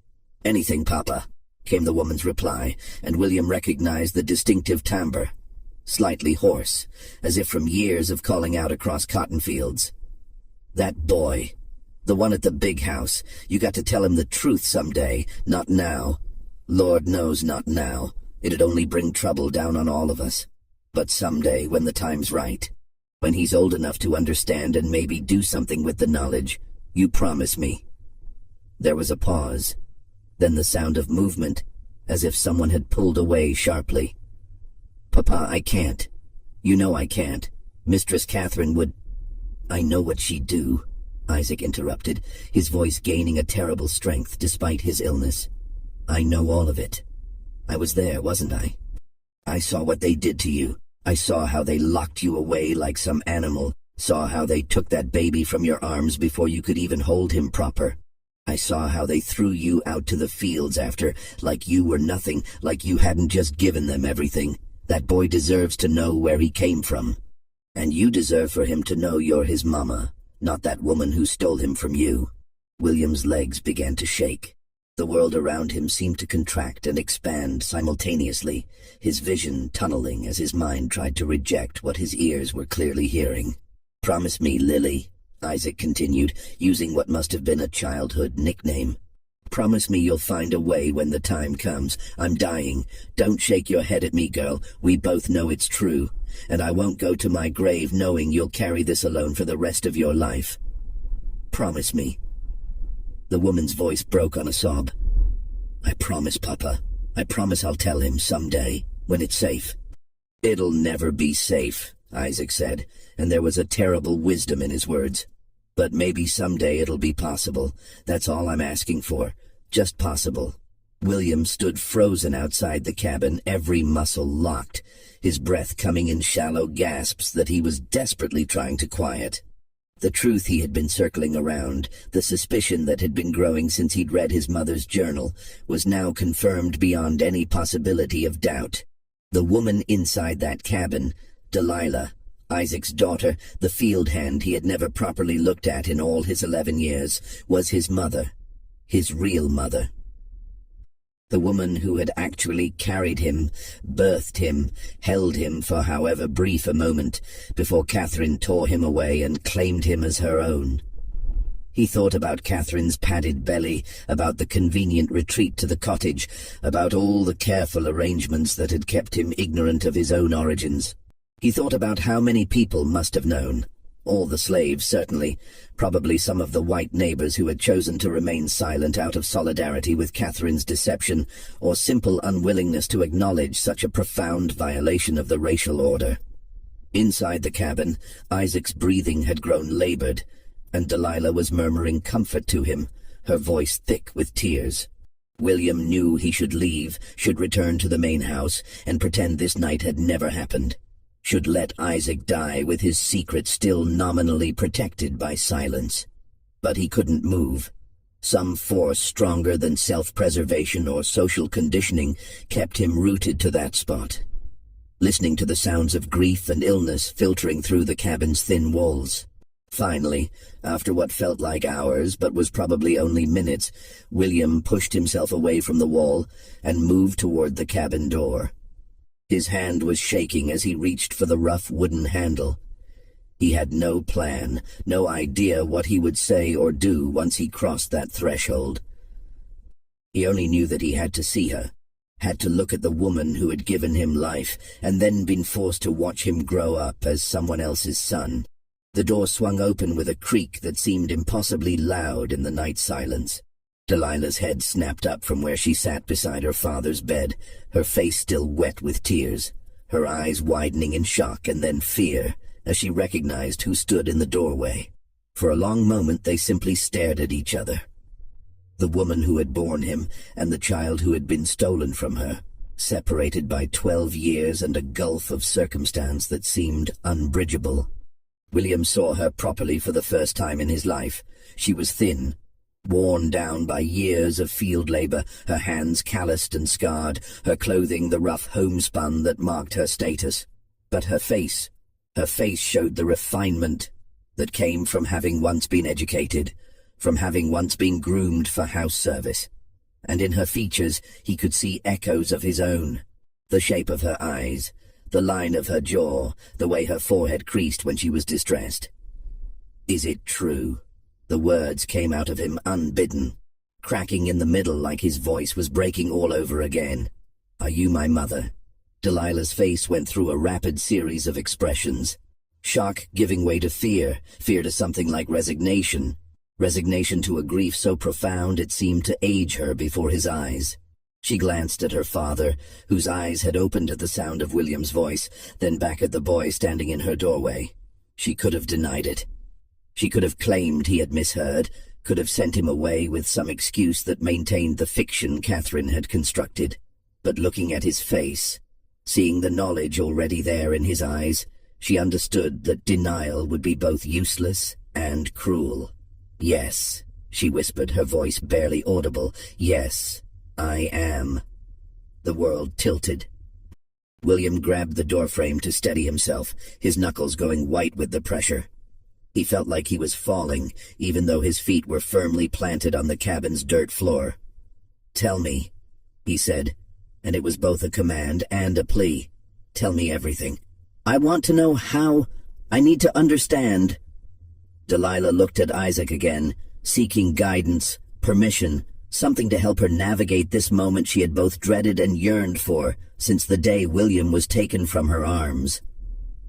"Anything, Papa," came the woman's reply, and William recognized the distinctive timbre, slightly hoarse, as if from years of calling out across cotton fields. "That boy, the one at the big house, you got to tell him the truth someday, not now. Lord knows not now. It'd only bring trouble down on all of us. But someday, when the time's right, when he's old enough to understand and maybe do something with the knowledge, you promise me." There was a pause, then the sound of movement, as if someone had pulled away sharply. "Papa, I can't. You know I can't. Mistress Catherine would—" "I know what she'd do," Isaac interrupted, his voice gaining a terrible strength despite his illness. "I know all of it. I was there, wasn't I? I saw what they did to you. I saw how they locked you away like some animal, saw how they took that baby from your arms before you could even hold him proper. I saw how they threw you out to the fields after, like you were nothing, like you hadn't just given them everything. That boy deserves to know where he came from. And you deserve for him to know you're his mama, not that woman who stole him from you." William's legs began to shake. The world around him seemed to contract and expand simultaneously, his vision tunneling as his mind tried to reject what his ears were clearly hearing. "Promise me, Lily," Isaac continued, using what must have been a childhood nickname. "Promise me you'll find a way when the time comes. I'm dying. Don't shake your head at me, girl. We both know it's true. And I won't go to my grave knowing you'll carry this alone for the rest of your life. Promise me." The woman's voice broke on a sob. "I promise, Papa. I promise I'll tell him someday, when it's safe." "It'll never be safe," Isaac said, and there was a terrible wisdom in his words. "But maybe someday it'll be possible. That's all I'm asking for. Just possible." William stood frozen outside the cabin, every muscle locked, his breath coming in shallow gasps that he was desperately trying to quiet. The truth he had been circling around, the suspicion that had been growing since he'd read his mother's journal, was now confirmed beyond any possibility of doubt. The woman inside that cabin, Delilah, Isaac's daughter, the field hand he had never properly looked at in all his 11 years, was his mother, his real mother. The woman who had actually carried him, birthed him, held him for however brief a moment, before Catherine tore him away and claimed him as her own. He thought about Catherine's padded belly, about the convenient retreat to the cottage, about all the careful arrangements that had kept him ignorant of his own origins. He thought about how many people must have known. All the slaves, certainly. Probably some of the white neighbors who had chosen to remain silent out of solidarity with Catherine's deception, or simple unwillingness to acknowledge such a profound violation of the racial order. Inside the cabin, Isaac's breathing had grown labored, and Delilah was murmuring comfort to him, her voice thick with tears. William knew he should leave, should return to the main house, and pretend this night had never happened. Should let Isaac die with his secret still nominally protected by silence. But he couldn't move. Some force stronger than self-preservation or social conditioning kept him rooted to that spot, listening to the sounds of grief and illness filtering through the cabin's thin walls. Finally, after what felt like hours but was probably only minutes, William pushed himself away from the wall and moved toward the cabin door. His hand was shaking as he reached for the rough wooden handle. He had no plan, no idea what he would say or do once he crossed that threshold. He only knew that he had to see her, had to look at the woman who had given him life, and then been forced to watch him grow up as someone else's son. The door swung open with a creak that seemed impossibly loud in the night silence. Delilah's head snapped up from where she sat beside her father's bed, her face still wet with tears, her eyes widening in shock and then fear as she recognized who stood in the doorway. For a long moment they simply stared at each other. The woman who had borne him and the child who had been stolen from her, separated by 12 years and a gulf of circumstance that seemed unbridgeable. William saw her properly for the first time in his life. She was thin, worn down by years of field labor, her hands calloused and scarred, her clothing the rough homespun that marked her status. But her face showed the refinement that came from having once been educated, from having once been groomed for house service. And in her features he could see echoes of his own. The shape of her eyes, the line of her jaw, the way her forehead creased when she was distressed. "Is it true?" The words came out of him unbidden, cracking in the middle like his voice was breaking all over again. "Are you my mother?" Delilah's face went through a rapid series of expressions. Shock giving way to fear, fear to something like resignation, resignation to a grief so profound it seemed to age her before his eyes. She glanced at her father, whose eyes had opened at the sound of William's voice, then back at the boy standing in her doorway. She could have denied it. She could have claimed he had misheard, could have sent him away with some excuse that maintained the fiction Catherine had constructed. But looking at his face, seeing the knowledge already there in his eyes, she understood that denial would be both useless and cruel. "Yes," she whispered, her voice barely audible. "Yes, I am." The world tilted. William grabbed the doorframe to steady himself, his knuckles going white with the pressure. He felt like he was falling, even though his feet were firmly planted on the cabin's dirt floor. "Tell me," he said, and it was both a command and a plea. "Tell me everything. I want to know how. I need to understand." Delilah looked at Isaac again, seeking guidance, permission, something to help her navigate this moment she had both dreaded and yearned for since the day William was taken from her arms.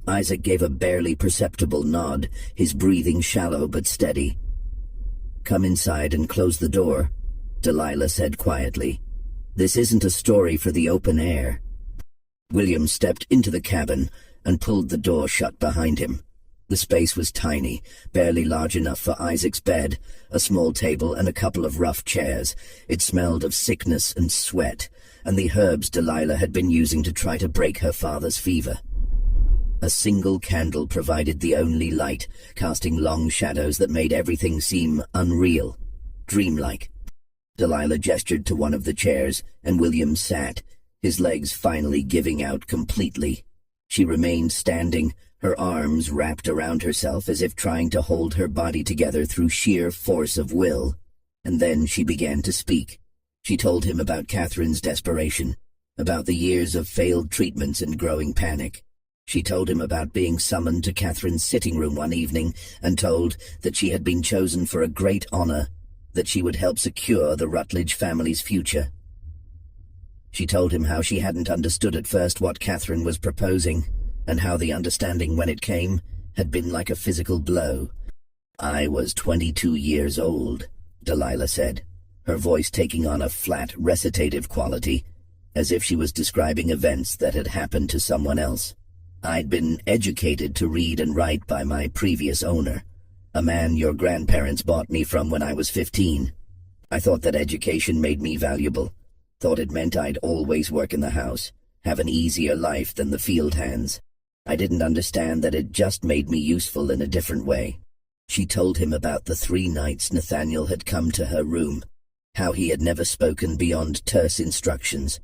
Isaac gave a barely perceptible nod, his breathing shallow but steady. "Come inside and close the door," Delilah said quietly. "This isn't a story for the open air." William stepped into the cabin and pulled the door shut behind him. The space was tiny, barely large enough for Isaac's bed, a small table and a couple of rough chairs. It smelled of sickness and sweat, and the herbs Delilah had been using to try to break her father's fever. A single candle provided the only light, casting long shadows that made everything seem unreal, dreamlike. Delilah gestured to one of the chairs, and William sat, his legs finally giving out completely. She remained standing, her arms wrapped around herself as if trying to hold her body together through sheer force of will. And then she began to speak. She told him about Catherine's desperation, about the years of failed treatments and growing panic. She told him about being summoned to Catherine's sitting room one evening and told that she had been chosen for a great honor, that she would help secure the Rutledge family's future. She told him how she hadn't understood at first what Catherine was proposing, and how the understanding when it came had been like a physical blow. "I was 22 years old," Delilah said, her voice taking on a flat, recitative quality, as if she was describing events that had happened to someone else. "I'd been educated to read and write by my previous owner, a man your grandparents bought me from when I was 15. I thought that education made me valuable, thought it meant I'd always work in the house, have an easier life than the field hands. I didn't understand that it just made me useful in a different way." She told him about the 3 nights Nathaniel had come to her room, how he had never spoken beyond terse instructions,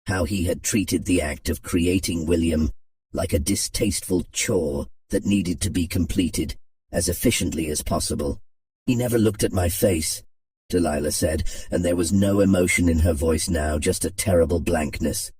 how he had treated the act of creating William like a distasteful chore that needed to be completed as efficiently as possible. "He never looked at my face," Delilah said, and there was no emotion in her voice now, just a terrible blankness.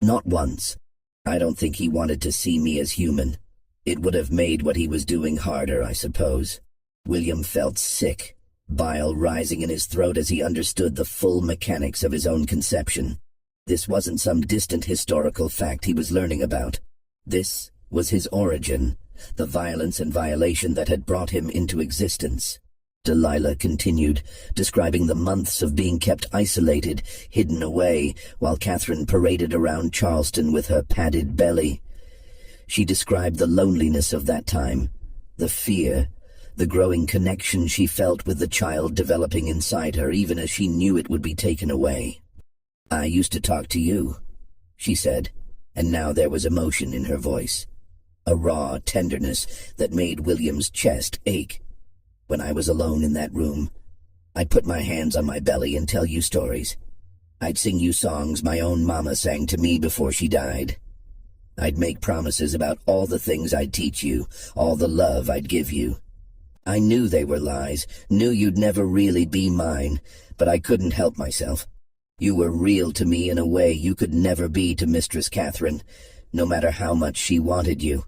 "Not once. I don't think he wanted to see me as human. It would have made what he was doing harder, I suppose." William felt sick, bile rising in his throat as he understood the full mechanics of his own conception. This wasn't some distant historical fact he was learning about. This was his origin, the violence and violation that had brought him into existence. Delilah continued, describing the months of being kept isolated, hidden away, while Catherine paraded around Charleston with her padded belly. She described the loneliness of that time, the fear, the growing connection she felt with the child developing inside her, even as she knew it would be taken away. "I used to talk to you," she said, and now there was emotion in her voice, a raw tenderness that made William's chest ache. "When I was alone in that room, I'd put my hands on my belly and tell you stories. I'd sing you songs my own mama sang to me before she died. I'd make promises about all the things I'd teach you, all the love I'd give you. I knew they were lies, knew you'd never really be mine, but I couldn't help myself. You were real to me in a way you could never be to Mistress Catherine, no matter how much she wanted you."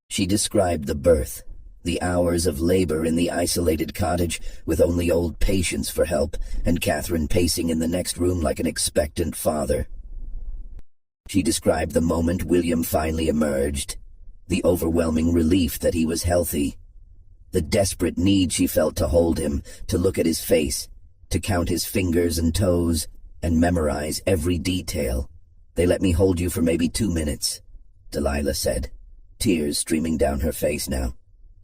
She described the birth, the hours of labor in the isolated cottage with only old patients for help, and Catherine pacing in the next room like an expectant father. She described the moment William finally emerged, the overwhelming relief that he was healthy, the desperate need she felt to hold him, to look at his face, to count his fingers and toes, and memorize every detail. "They let me hold you for maybe 2 minutes," Delilah said, tears streaming down her face now.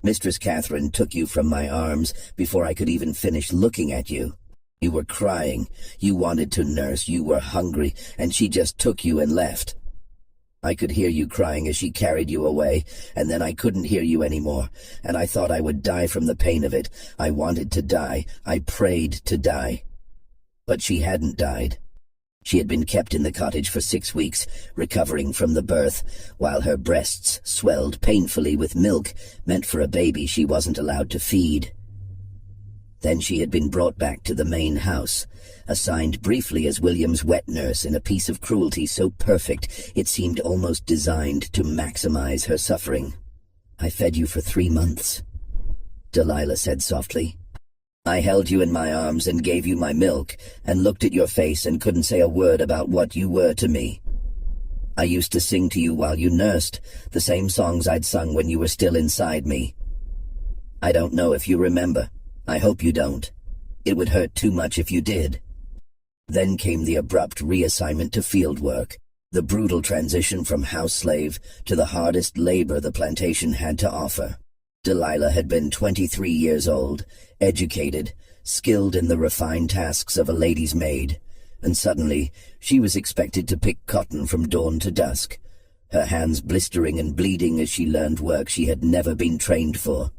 "Mistress Catherine took you from my arms before I could even finish looking at you. You were crying, you wanted to nurse, you were hungry, and she just took you and left. I could hear you crying as she carried you away, and then I couldn't hear you anymore, and I thought I would die from the pain of it. I wanted to die. I prayed to die. But she hadn't died. She had been kept in the cottage for 6 weeks, recovering from the birth, while her breasts swelled painfully with milk meant for a baby she wasn't allowed to feed. Then she had been brought back to the main house, assigned briefly as William's wet nurse in a piece of cruelty so perfect it seemed almost designed to maximize her suffering. "I fed you for 3 months," Delilah said softly. "I held you in my arms and gave you my milk, and looked at your face and couldn't say a word about what you were to me. I used to sing to you while you nursed, the same songs I'd sung when you were still inside me. I don't know if you remember. I hope you don't. It would hurt too much if you did." Then came the abrupt reassignment to field work, the brutal transition from house slave to the hardest labor the plantation had to offer. Delilah had been 23 years old, educated, skilled in the refined tasks of a lady's maid, and suddenly she was expected to pick cotton from dawn to dusk, her hands blistering and bleeding as she learned work she had never been trained for.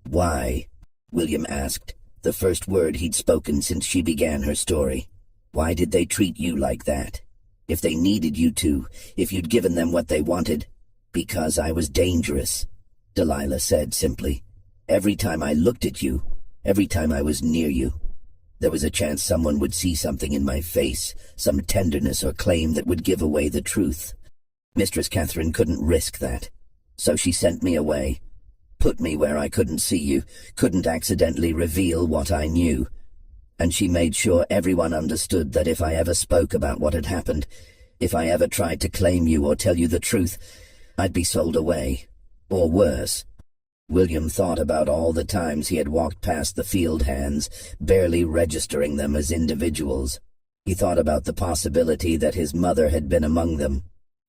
"Why?" William asked, the first word he'd spoken since she began her story. "Why did they treat you like that? If they needed you to, if you'd given them what they wanted." "Because I was dangerous," Delilah said simply. "Every time I looked at you, every time I was near you, there was a chance someone would see something in my face, some tenderness or claim that would give away the truth. Mistress Catherine couldn't risk that. So she sent me away, put me where I couldn't see you, couldn't accidentally reveal what I knew. And she made sure everyone understood that if I ever spoke about what had happened, if I ever tried to claim you or tell you the truth, I'd be sold away. Or worse. William thought about all the times he had walked past the field hands, barely registering them as individuals. He thought about the possibility that his mother had been among them,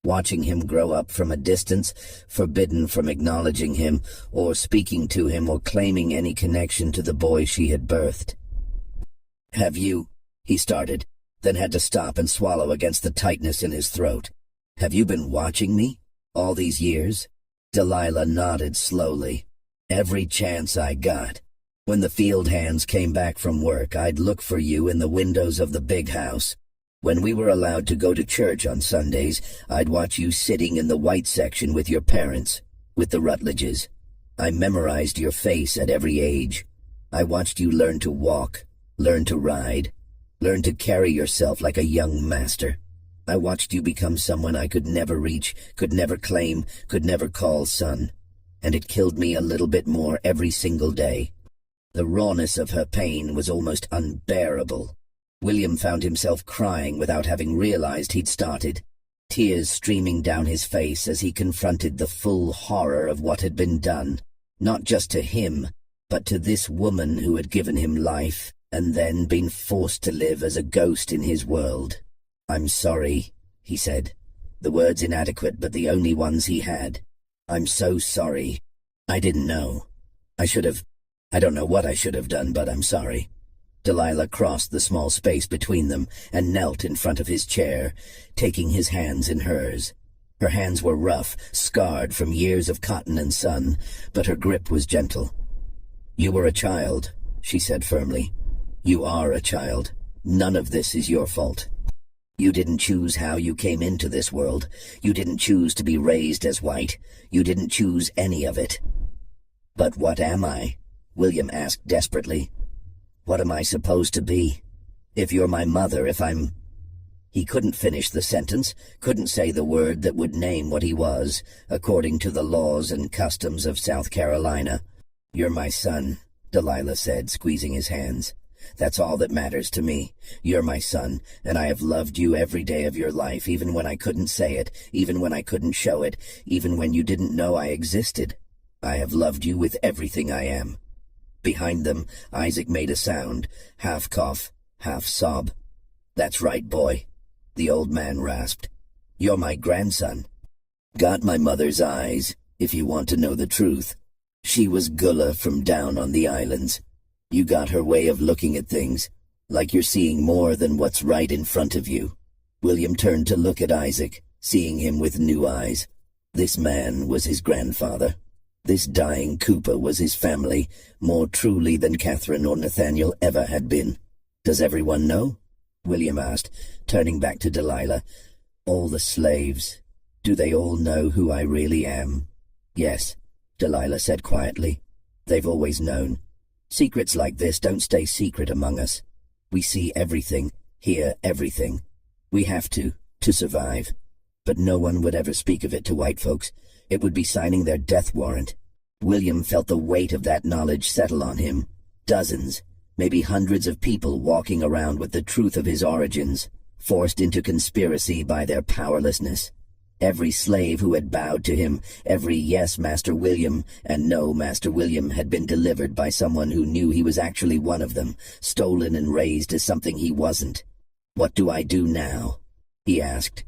watching him grow up from a distance, forbidden from acknowledging him, or speaking to him, or claiming any connection to the boy she had birthed. "Have you," he started, then had to stop and swallow against the tightness in his throat. "Have you been watching me? All these years?" Delilah nodded slowly. "Every chance I got. When the field hands came back from work, I'd look for you in the windows of the big house. When we were allowed to go to church on Sundays, I'd watch you sitting in the white section with your parents, with the Rutledges. I memorized your face at every age. I watched you learn to walk, learn to ride, learn to carry yourself like a young master. I watched you become someone I could never reach, could never claim, could never call son. And it killed me a little bit more every single day." The rawness of her pain was almost unbearable. William found himself crying without having realized he'd started, tears streaming down his face as he confronted the full horror of what had been done, not just to him, but to this woman who had given him life and then been forced to live as a ghost in his world. "I'm sorry," he said, the words inadequate but the only ones he had. "I'm so sorry. I didn't know. I don't know what I should have done, but I'm sorry." Delilah crossed the small space between them and knelt in front of his chair, taking his hands in hers. Her hands were rough, scarred from years of cotton and sun, but her grip was gentle. "You were a child," she said firmly. "You are a child. None of this is your fault. You didn't choose how you came into this world. You didn't choose to be raised as white. You didn't choose any of it." "But what am I?" William asked desperately. "What am I supposed to be? If you're my mother, if I'm—" He couldn't finish the sentence, couldn't say the word that would name what he was, according to the laws and customs of South Carolina. "You're my son," Delilah said, squeezing his hands. "That's all that matters to me. You're my son, and I have loved you every day of your life, even when I couldn't say it, even when I couldn't show it, even when you didn't know I existed. I have loved you with everything I am." Behind them, Isaac made a sound, half cough, half sob. "That's right, boy," the old man rasped. "You're my grandson. Got my mother's eyes, if you want to know the truth. She was Gullah from down on the islands. You got her way of looking at things, like you're seeing more than what's right in front of you." William turned to look at Isaac, seeing him with new eyes. This man was his grandfather. This dying Cooper was his family, more truly than Catherine or Nathaniel ever had been. "Does everyone know?" William asked, turning back to Delilah. "All the slaves. Do they all know who I really am?" "Yes," Delilah said quietly. "They've always known. Secrets like this don't stay secret among us. We see everything, hear everything. We have to survive. But no one would ever speak of it to white folks. It would be signing their death warrant." William felt the weight of that knowledge settle on him. Dozens, maybe hundreds of people walking around with the truth of his origins, forced into conspiracy by their powerlessness. Every slave who had bowed to him, every "yes, Master William," and "no, Master William," had been delivered by someone who knew he was actually one of them, stolen and raised as something he wasn't. "What do I do now?" he asked.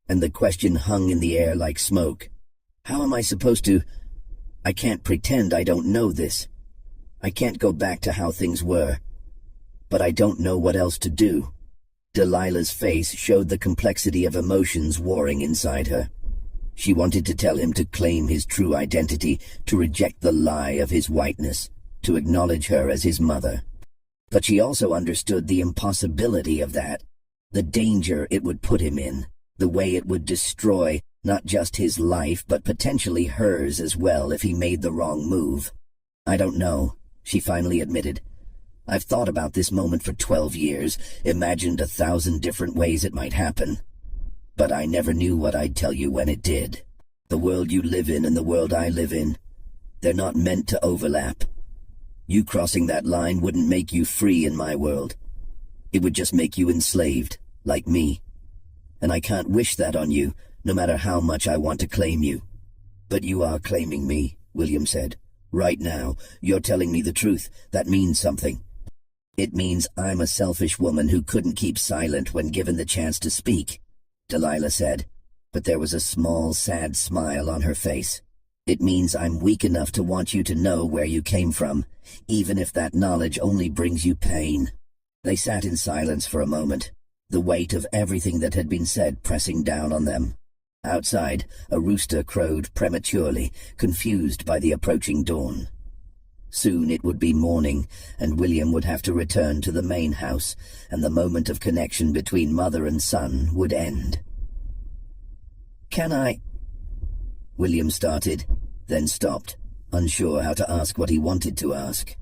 And the question hung in the air like smoke. "How am I supposed to? I can't pretend I don't know this. I can't go back to how things were. But I don't know what else to do." Delilah's face showed the complexity of emotions warring inside her. She wanted to tell him to claim his true identity, to reject the lie of his whiteness, to acknowledge her as his mother. But she also understood the impossibility of that, the danger it would put him in, the way it would destroy not just his life but potentially hers as well if he made the wrong move. "I don't know," she finally admitted. "I've thought about this moment for 12 years, imagined 1,000 different ways it might happen. But I never knew what I'd tell you when it did." The world you live in and the world I live in, they're not meant to overlap. You crossing that line wouldn't make you free in my world. It would just make you enslaved, like me. And I can't wish that on you, no matter how much I want to claim you. But you are claiming me, William said. Right now, you're telling me the truth. That means something. It means I'm a selfish woman who couldn't keep silent when given the chance to speak, Delilah said, but there was a small, sad smile on her face. It means I'm weak enough to want you to know where you came from, even if that knowledge only brings you pain. They sat in silence for a moment, the weight of everything that had been said pressing down on them. Outside, a rooster crowed prematurely, confused by the approaching dawn. Soon it would be morning, and William would have to return to the main house, and the moment of connection between mother and son would end. "Can I—" William started, then stopped, unsure how to ask what he wanted to ask.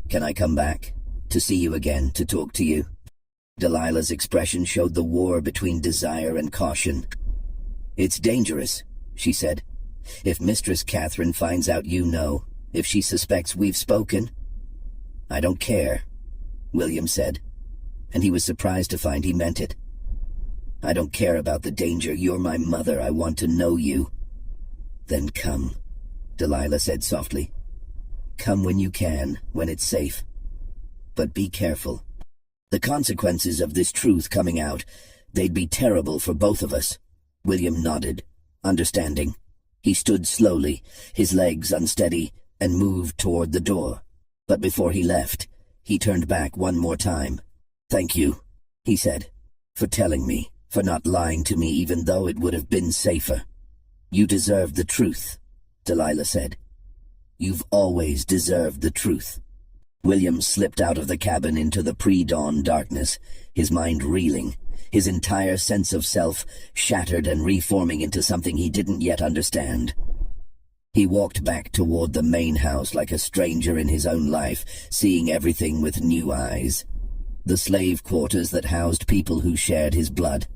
"Can I come back? To see you again, to talk to you?" Delilah's expression showed the war between desire and caution. "It's dangerous," she said. "If Mistress Catherine finds out you know, if she suspects we've spoken—" "I don't care," William said, and he was surprised to find he meant it. "I don't care about the danger. You're my mother. I want to know you." "Then come," Delilah said softly. "Come when you can, when it's safe. But be careful. The consequences of this truth coming out, they'd be terrible for both of us." William nodded, understanding. He stood slowly, his legs unsteady, and moved toward the door. But before he left, he turned back one more time. "Thank you," he said, "for telling me, for not lying to me even though it would have been safer. You deserve the truth," Delilah said. "You've always deserved the truth." William slipped out of the cabin into the pre-dawn darkness, his mind reeling, his entire sense of self shattered and reforming into something he didn't yet understand. He walked back toward the main house like a stranger in his own life, seeing everything with new eyes. The slave quarters that housed people who shared his blood.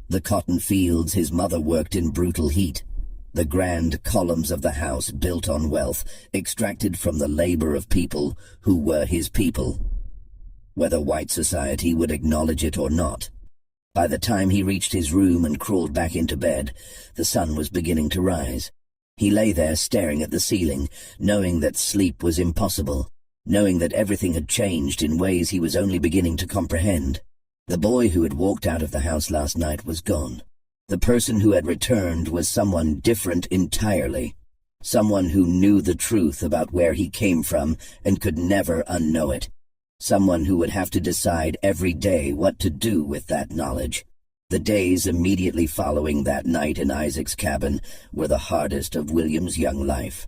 The cotton fields his mother worked in brutal heat. The grand columns of the house built on wealth, extracted from the labor of people who were his people, whether white society would acknowledge it or not. By the time he reached his room and crawled back into bed, the sun was beginning to rise. He lay there staring at the ceiling, knowing that sleep was impossible, knowing that everything had changed in ways he was only beginning to comprehend. The boy who had walked out of the house last night was gone. The person who had returned was someone different entirely, someone who knew the truth about where he came from and could never unknow it, someone who would have to decide every day what to do with that knowledge. The days immediately following that night in Isaac's cabin were the hardest of William's young life.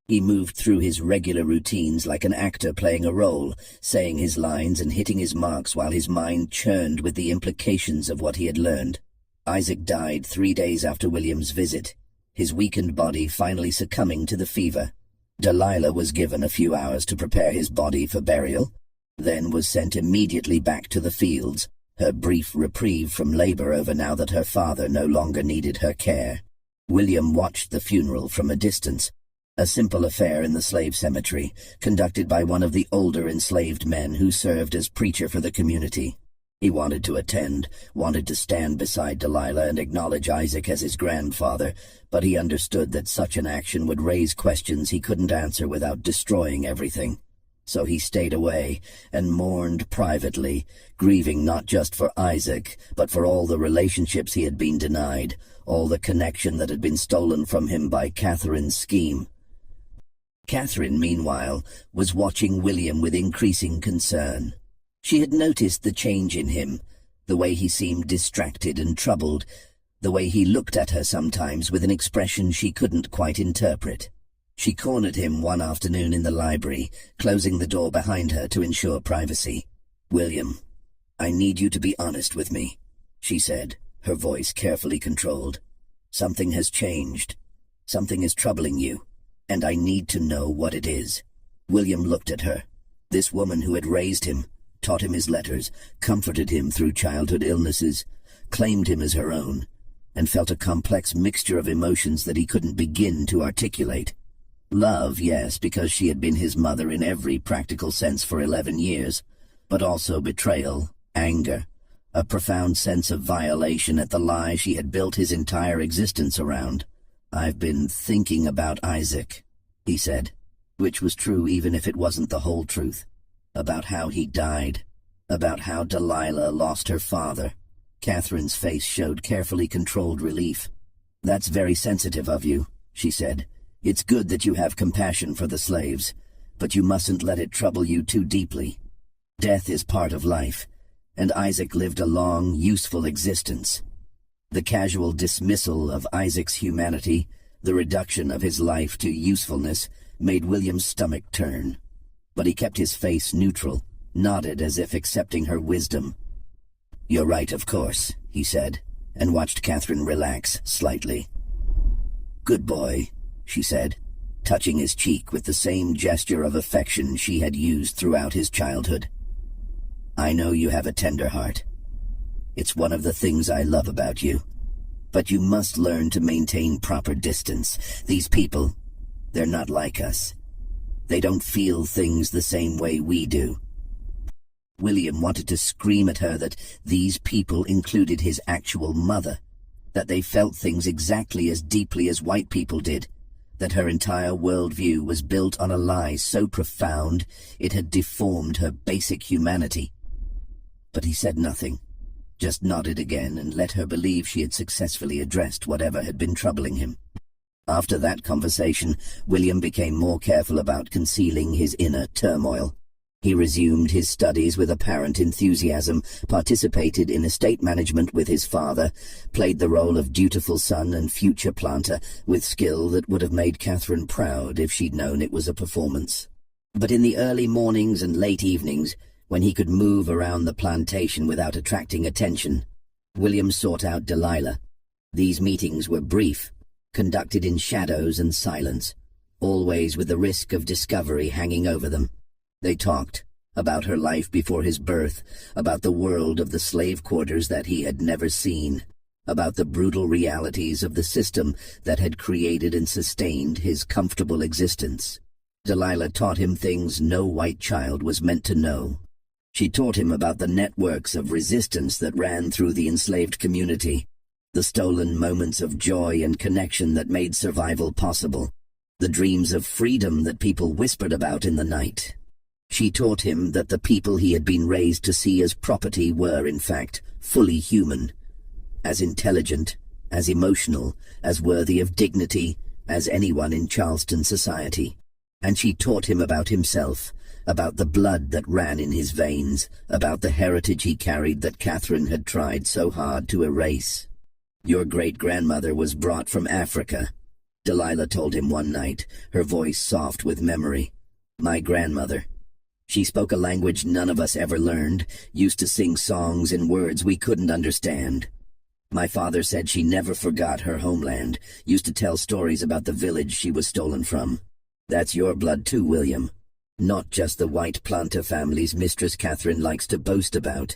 He moved through his regular routines like an actor playing a role, saying his lines and hitting his marks while his mind churned with the implications of what he had learned. Isaac died 3 days after William's visit, his weakened body finally succumbing to the fever. Delilah was given a few hours to prepare his body for burial, then was sent immediately back to the fields, her brief reprieve from labor over now that her father no longer needed her care. William watched the funeral from a distance, a simple affair in the slave cemetery, conducted by one of the older enslaved men who served as preacher for the community. He wanted to attend, wanted to stand beside Delilah and acknowledge Isaac as his grandfather, but he understood that such an action would raise questions he couldn't answer without destroying everything. So he stayed away and mourned privately, grieving not just for Isaac, but for all the relationships he had been denied, all the connection that had been stolen from him by Catherine's scheme. Catherine, meanwhile, was watching William with increasing concern. She had noticed the change in him, the way he seemed distracted and troubled, the way he looked at her sometimes with an expression she couldn't quite interpret. She cornered him one afternoon in the library, closing the door behind her to ensure privacy. "William, I need you to be honest with me," she said, her voice carefully controlled. "Something has changed. Something is troubling you, and I need to know what it is." William looked at her. This woman who had raised him, taught him his letters, comforted him through childhood illnesses, claimed him as her own. and felt a complex mixture of emotions that he couldn't begin to articulate. Love, yes, because she had been his mother in every practical sense for 11 years, but also betrayal, anger, a profound sense of violation at the lie she had built his entire existence around. "I've been thinking about Isaac," he said, which was true even if it wasn't the whole truth. About how he died, about how Delilah lost her father. Catherine's face showed carefully controlled relief. "That's very sensitive of you," she said. "It's good that you have compassion for the slaves, but you mustn't let it trouble you too deeply. Death is part of life, and Isaac lived a long, useful existence." The casual dismissal of Isaac's humanity, the reduction of his life to usefulness, made William's stomach turn. But he kept his face neutral, nodded as if accepting her wisdom. "You're right, of course," he said, and watched Catherine relax slightly. "Good boy," she said, touching his cheek with the same gesture of affection she had used throughout his childhood. "I know you have a tender heart. It's one of the things I love about you. But you must learn to maintain proper distance. These people, they're not like us. They don't feel things the same way we do." William wanted to scream at her that these people included his actual mother, that they felt things exactly as deeply as white people did, that her entire worldview was built on a lie so profound it had deformed her basic humanity. But he said nothing, just nodded again and let her believe she had successfully addressed whatever had been troubling him. After that conversation, William became more careful about concealing his inner turmoil. He resumed his studies with apparent enthusiasm, participated in estate management with his father, played the role of dutiful son and future planter with skill that would have made Catherine proud if she'd known it was a performance. But in the early mornings and late evenings, when he could move around the plantation without attracting attention, William sought out Delilah. These meetings were brief, conducted in shadows and silence, always with the risk of discovery hanging over them. They talked about her life before his birth, about the world of the slave quarters that he had never seen, about the brutal realities of the system that had created and sustained his comfortable existence. Delilah taught him things no white child was meant to know. She taught him about the networks of resistance that ran through the enslaved community, the stolen moments of joy and connection that made survival possible, the dreams of freedom that people whispered about in the night. She taught him that the people he had been raised to see as property were, in fact, fully human, as intelligent, as emotional, as worthy of dignity as anyone in Charleston society. And she taught him about himself, about the blood that ran in his veins, about the heritage he carried that Catherine had tried so hard to erase. "Your great-grandmother was brought from Africa," Delilah told him one night, her voice soft with memory. "My grandmother. She spoke a language none of us ever learned, used to sing songs in words we couldn't understand. My father said she never forgot her homeland, used to tell stories about the village she was stolen from. That's your blood too, William. Not just the white planter families Mistress Catherine likes to boast about.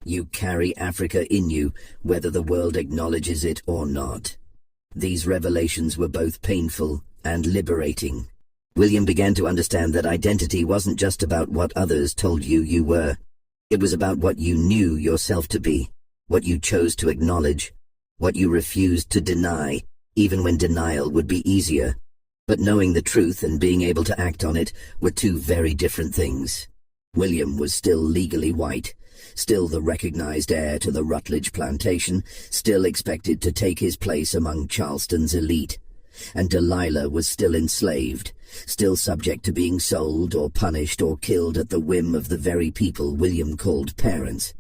You carry Africa in you, whether the world acknowledges it or not." These revelations were both painful and liberating. William began to understand that identity wasn't just about what others told you you were. It was about what you knew yourself to be, what you chose to acknowledge, what you refused to deny, even when denial would be easier. But knowing the truth and being able to act on it were two very different things. William was still legally white, still the recognized heir to the Rutledge plantation, still expected to take his place among Charleston's elite. And Delilah was still enslaved, still subject to being sold or punished or killed at the whim of the very people William called parents.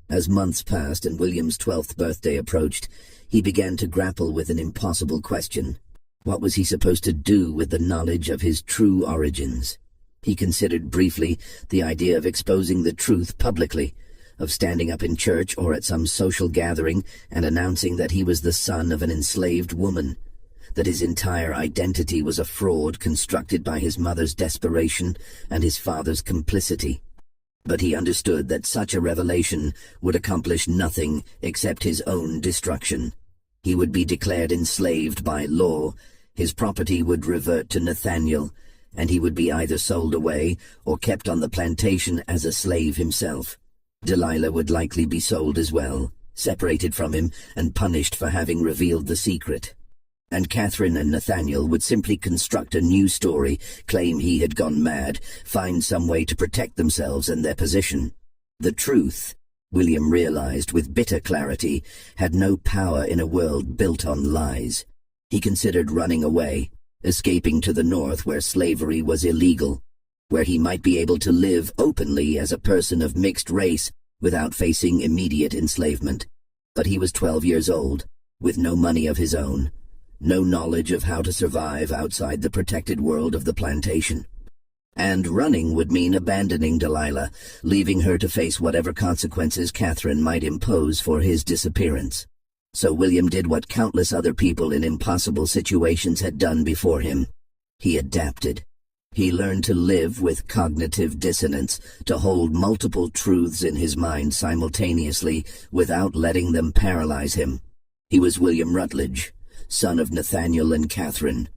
As months passed and William's 12th birthday approached, he began to grapple with an impossible question. What was he supposed to do with the knowledge of his true origins? He considered briefly the idea of exposing the truth publicly, of standing up in church or at some social gathering and announcing that he was the son of an enslaved woman, that his entire identity was a fraud constructed by his mother's desperation and his father's complicity. But he understood that such a revelation would accomplish nothing except his own destruction. He would be declared enslaved by law, his property would revert to Nathaniel, and he would be either sold away or kept on the plantation as a slave himself. Delilah would likely be sold as well, separated from him and punished for having revealed the secret. And Catherine and Nathaniel would simply construct a new story, claim he had gone mad, find some way to protect themselves and their position. The truth, William realized with bitter clarity, had no power in a world built on lies. He considered running away, escaping to the north where slavery was illegal, where he might be able to live openly as a person of mixed race without facing immediate enslavement. But he was 12 years old, with no money of his own, no knowledge of how to survive outside the protected world of the plantation. And running would mean abandoning Delilah, leaving her to face whatever consequences Catherine might impose for his disappearance. So William did what countless other people in impossible situations had done before him. He adapted. He learned to live with cognitive dissonance, to hold multiple truths in his mind simultaneously without letting them paralyze him. He was William Rutledge, son of Nathaniel and Catherine,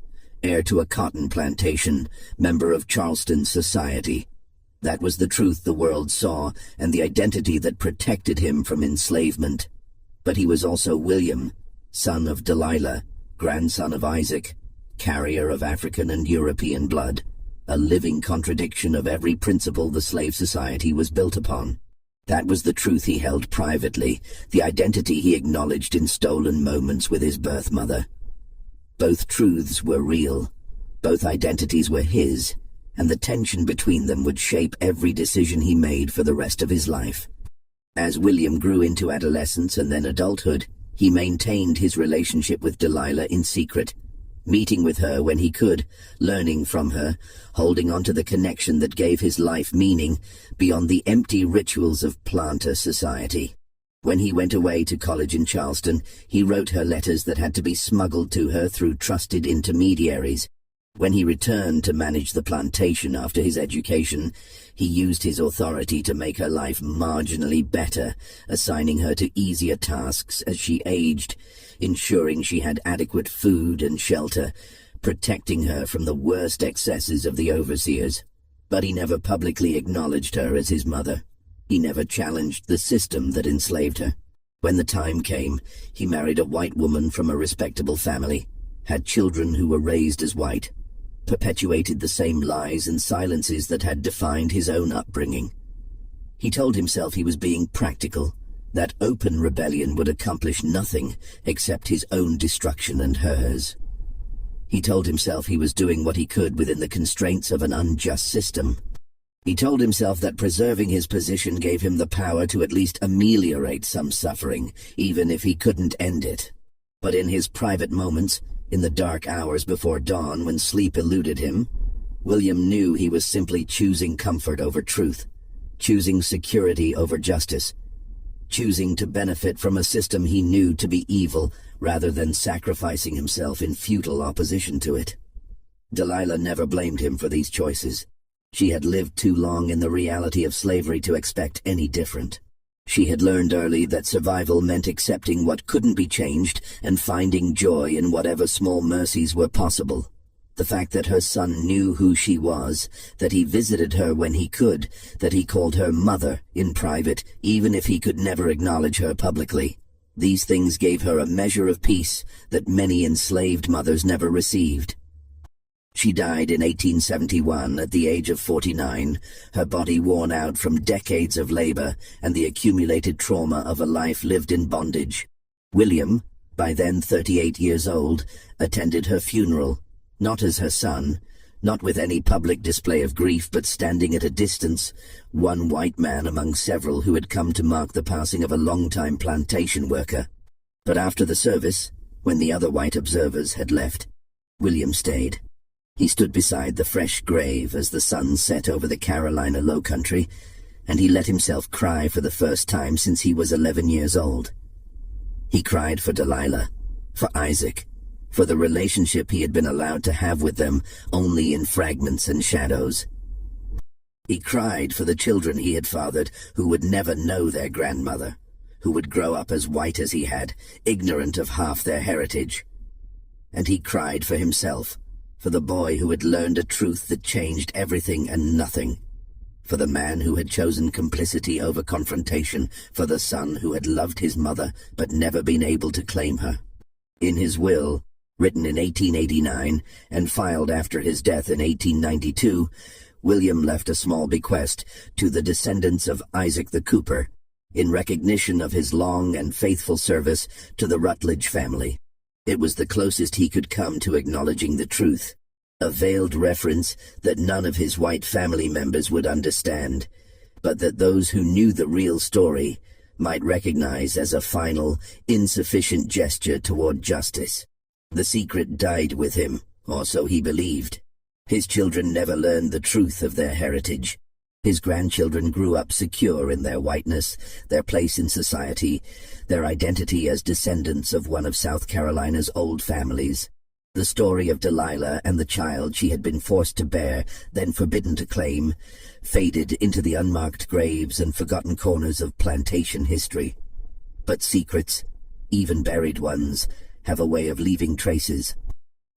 heir to a cotton plantation, member of Charleston society. That was the truth the world saw, and the identity that protected him from enslavement. But he was also William, son of Delilah, grandson of Isaac, carrier of African and European blood, a living contradiction of every principle the slave society was built upon. That was the truth he held privately, the identity he acknowledged in stolen moments with his birth mother. Both truths were real, both identities were his, and the tension between them would shape every decision he made for the rest of his life. As William grew into adolescence and then adulthood, he maintained his relationship with Delilah in secret, meeting with her when he could, learning from her, holding on to the connection that gave his life meaning beyond the empty rituals of planter society. When he went away to college in Charleston, he wrote her letters that had to be smuggled to her through trusted intermediaries. When he returned to manage the plantation after his education, he used his authority to make her life marginally better, assigning her to easier tasks as she aged, ensuring she had adequate food and shelter, protecting her from the worst excesses of the overseers. But he never publicly acknowledged her as his mother. He never challenged the system that enslaved her. When the time came, he married a white woman from a respectable family, had children who were raised as white, perpetuated the same lies and silences that had defined his own upbringing. He told himself he was being practical, that open rebellion would accomplish nothing except his own destruction and hers. He told himself he was doing what he could within the constraints of an unjust system. He told himself that preserving his position gave him the power to at least ameliorate some suffering, even if he couldn't end it. But in his private moments, in the dark hours before dawn when sleep eluded him, William knew he was simply choosing comfort over truth, choosing security over justice, choosing to benefit from a system he knew to be evil rather than sacrificing himself in futile opposition to it. Delilah never blamed him for these choices. She had lived too long in the reality of slavery to expect any different. She had learned early that survival meant accepting what couldn't be changed and finding joy in whatever small mercies were possible. The fact that her son knew who she was, that he visited her when he could, that he called her mother in private, even if he could never acknowledge her publicly. These things gave her a measure of peace that many enslaved mothers never received. She died in 1871 at the age of 49, her body worn out from decades of labor and the accumulated trauma of a life lived in bondage. William, by then 38 years old, attended her funeral, not as her son, not with any public display of grief, but standing at a distance, one white man among several who had come to mark the passing of a longtime plantation worker. But after the service, when the other white observers had left, William stayed. He stood beside the fresh grave as the sun set over the Carolina low country, and he let himself cry for the first time since he was 11 years old. He cried for Delilah, for Isaac, for the relationship he had been allowed to have with them only in fragments and shadows. He cried for the children he had fathered who would never know their grandmother, who would grow up as white as he had, ignorant of half their heritage. And he cried for himself, for the boy who had learned a truth that changed everything and nothing, for the man who had chosen complicity over confrontation, for the son who had loved his mother but never been able to claim her. In his will, written in 1889 and filed after his death in 1892, William left a small bequest to the descendants of Isaac the Cooper, in recognition of his long and faithful service to the Rutledge family. It was the closest he could come to acknowledging the truth, a veiled reference that none of his white family members would understand, but that those who knew the real story might recognize as a final, insufficient gesture toward justice. The secret died with him, or so he believed. His children never learned the truth of their heritage. His grandchildren grew up secure in their whiteness, their place in society, their identity as descendants of one of South Carolina's old families. The story of Delilah and the child she had been forced to bear, then forbidden to claim, faded into the unmarked graves and forgotten corners of plantation history. But secrets, even buried ones, have a way of leaving traces.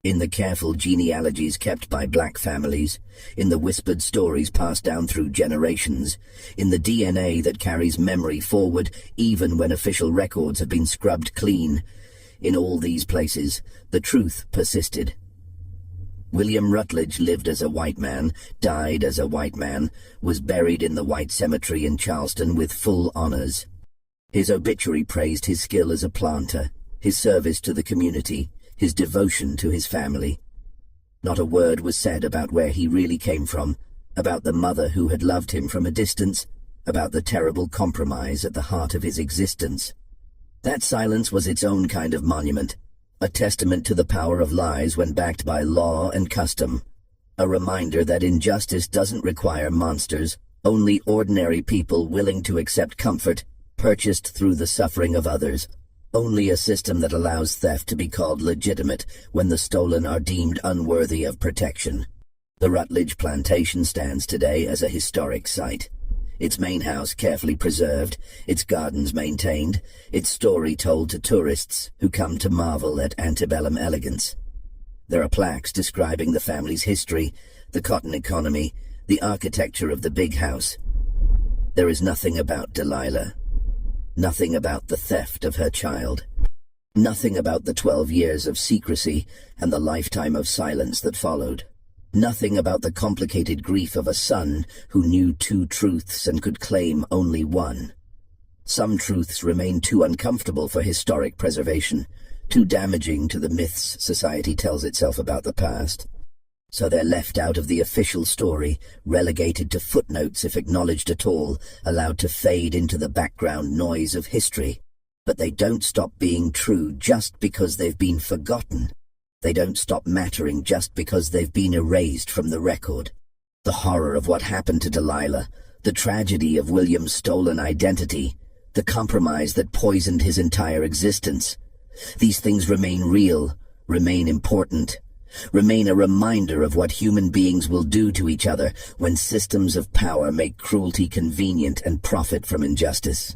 In the careful genealogies kept by black families, in the whispered stories passed down through generations, in the DNA that carries memory forward even when official records have been scrubbed clean, in all these places, the truth persisted. William Rutledge lived as a white man, died as a white man, was buried in the white cemetery in Charleston with full honors. His obituary praised his skill as a planter, his service to the community, his devotion to his family. Not a word was said about where he really came from, about the mother who had loved him from a distance, about the terrible compromise at the heart of his existence. That silence was its own kind of monument, a testament to the power of lies when backed by law and custom, a reminder that injustice doesn't require monsters, only ordinary people willing to accept comfort, purchased through the suffering of others. Only a system that allows theft to be called legitimate when the stolen are deemed unworthy of protection. The Rutledge Plantation stands today as a historic site. Its main house carefully preserved, its gardens maintained, its story told to tourists who come to marvel at antebellum elegance. There are plaques describing the family's history, the cotton economy, the architecture of the big house. There is nothing about Delilah. Nothing about the theft of her child. Nothing about the 12 years of secrecy and the lifetime of silence that followed. Nothing about the complicated grief of a son who knew two truths and could claim only one. Some truths remain too uncomfortable for historic preservation, too damaging to the myths society tells itself about the past. So they're left out of the official story, relegated to footnotes if acknowledged at all, allowed to fade into the background noise of history. But they don't stop being true just because they've been forgotten. They don't stop mattering just because they've been erased from the record. The horror of what happened to Delilah, the tragedy of William's stolen identity, the compromise that poisoned his entire existence. These things remain real, remain important, remain a reminder of what human beings will do to each other when systems of power make cruelty convenient and profit from injustice.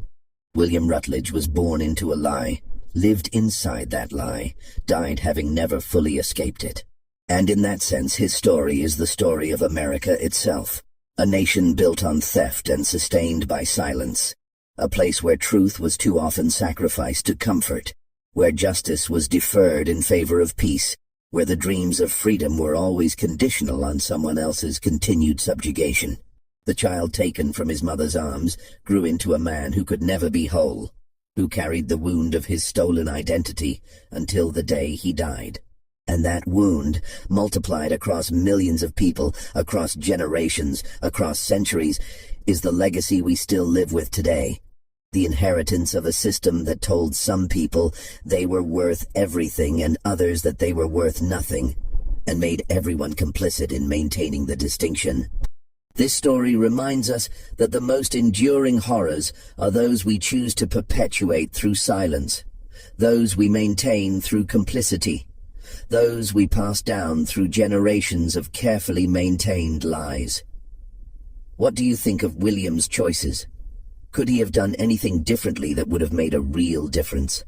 William Rutledge was born into a lie, lived inside that lie, died having never fully escaped it. And in that sense, his story is the story of America itself, a nation built on theft and sustained by silence, a place where truth was too often sacrificed to comfort, where justice was deferred in favor of peace, where the dreams of freedom were always conditional on someone else's continued subjugation. The child taken from his mother's arms grew into a man who could never be whole, who carried the wound of his stolen identity until the day he died. And that wound, multiplied across millions of people, across generations, across centuries, is the legacy we still live with today. The inheritance of a system that told some people they were worth everything and others that they were worth nothing, and made everyone complicit in maintaining the distinction. This story reminds us that the most enduring horrors are those we choose to perpetuate through silence, those we maintain through complicity, those we pass down through generations of carefully maintained lies. What do you think of William's choices? Could he have done anything differently that would have made a real difference?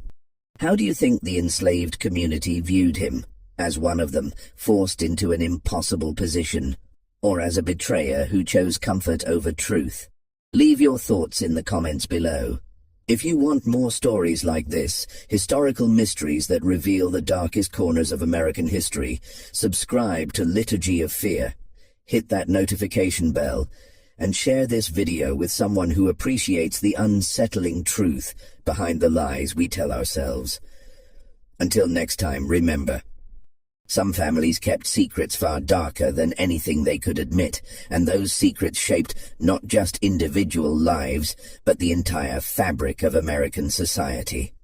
How do you think the enslaved community viewed him? As one of them, forced into an impossible position, or as a betrayer who chose comfort over truth? Leave your thoughts in the comments below. If you want more stories like this, historical mysteries that reveal the darkest corners of American history, subscribe to Liturgy of Fear, hit that notification bell, and share this video with someone who appreciates the unsettling truth behind the lies we tell ourselves. Until next time, remember, some families kept secrets far darker than anything they could admit, and those secrets shaped not just individual lives, but the entire fabric of American society.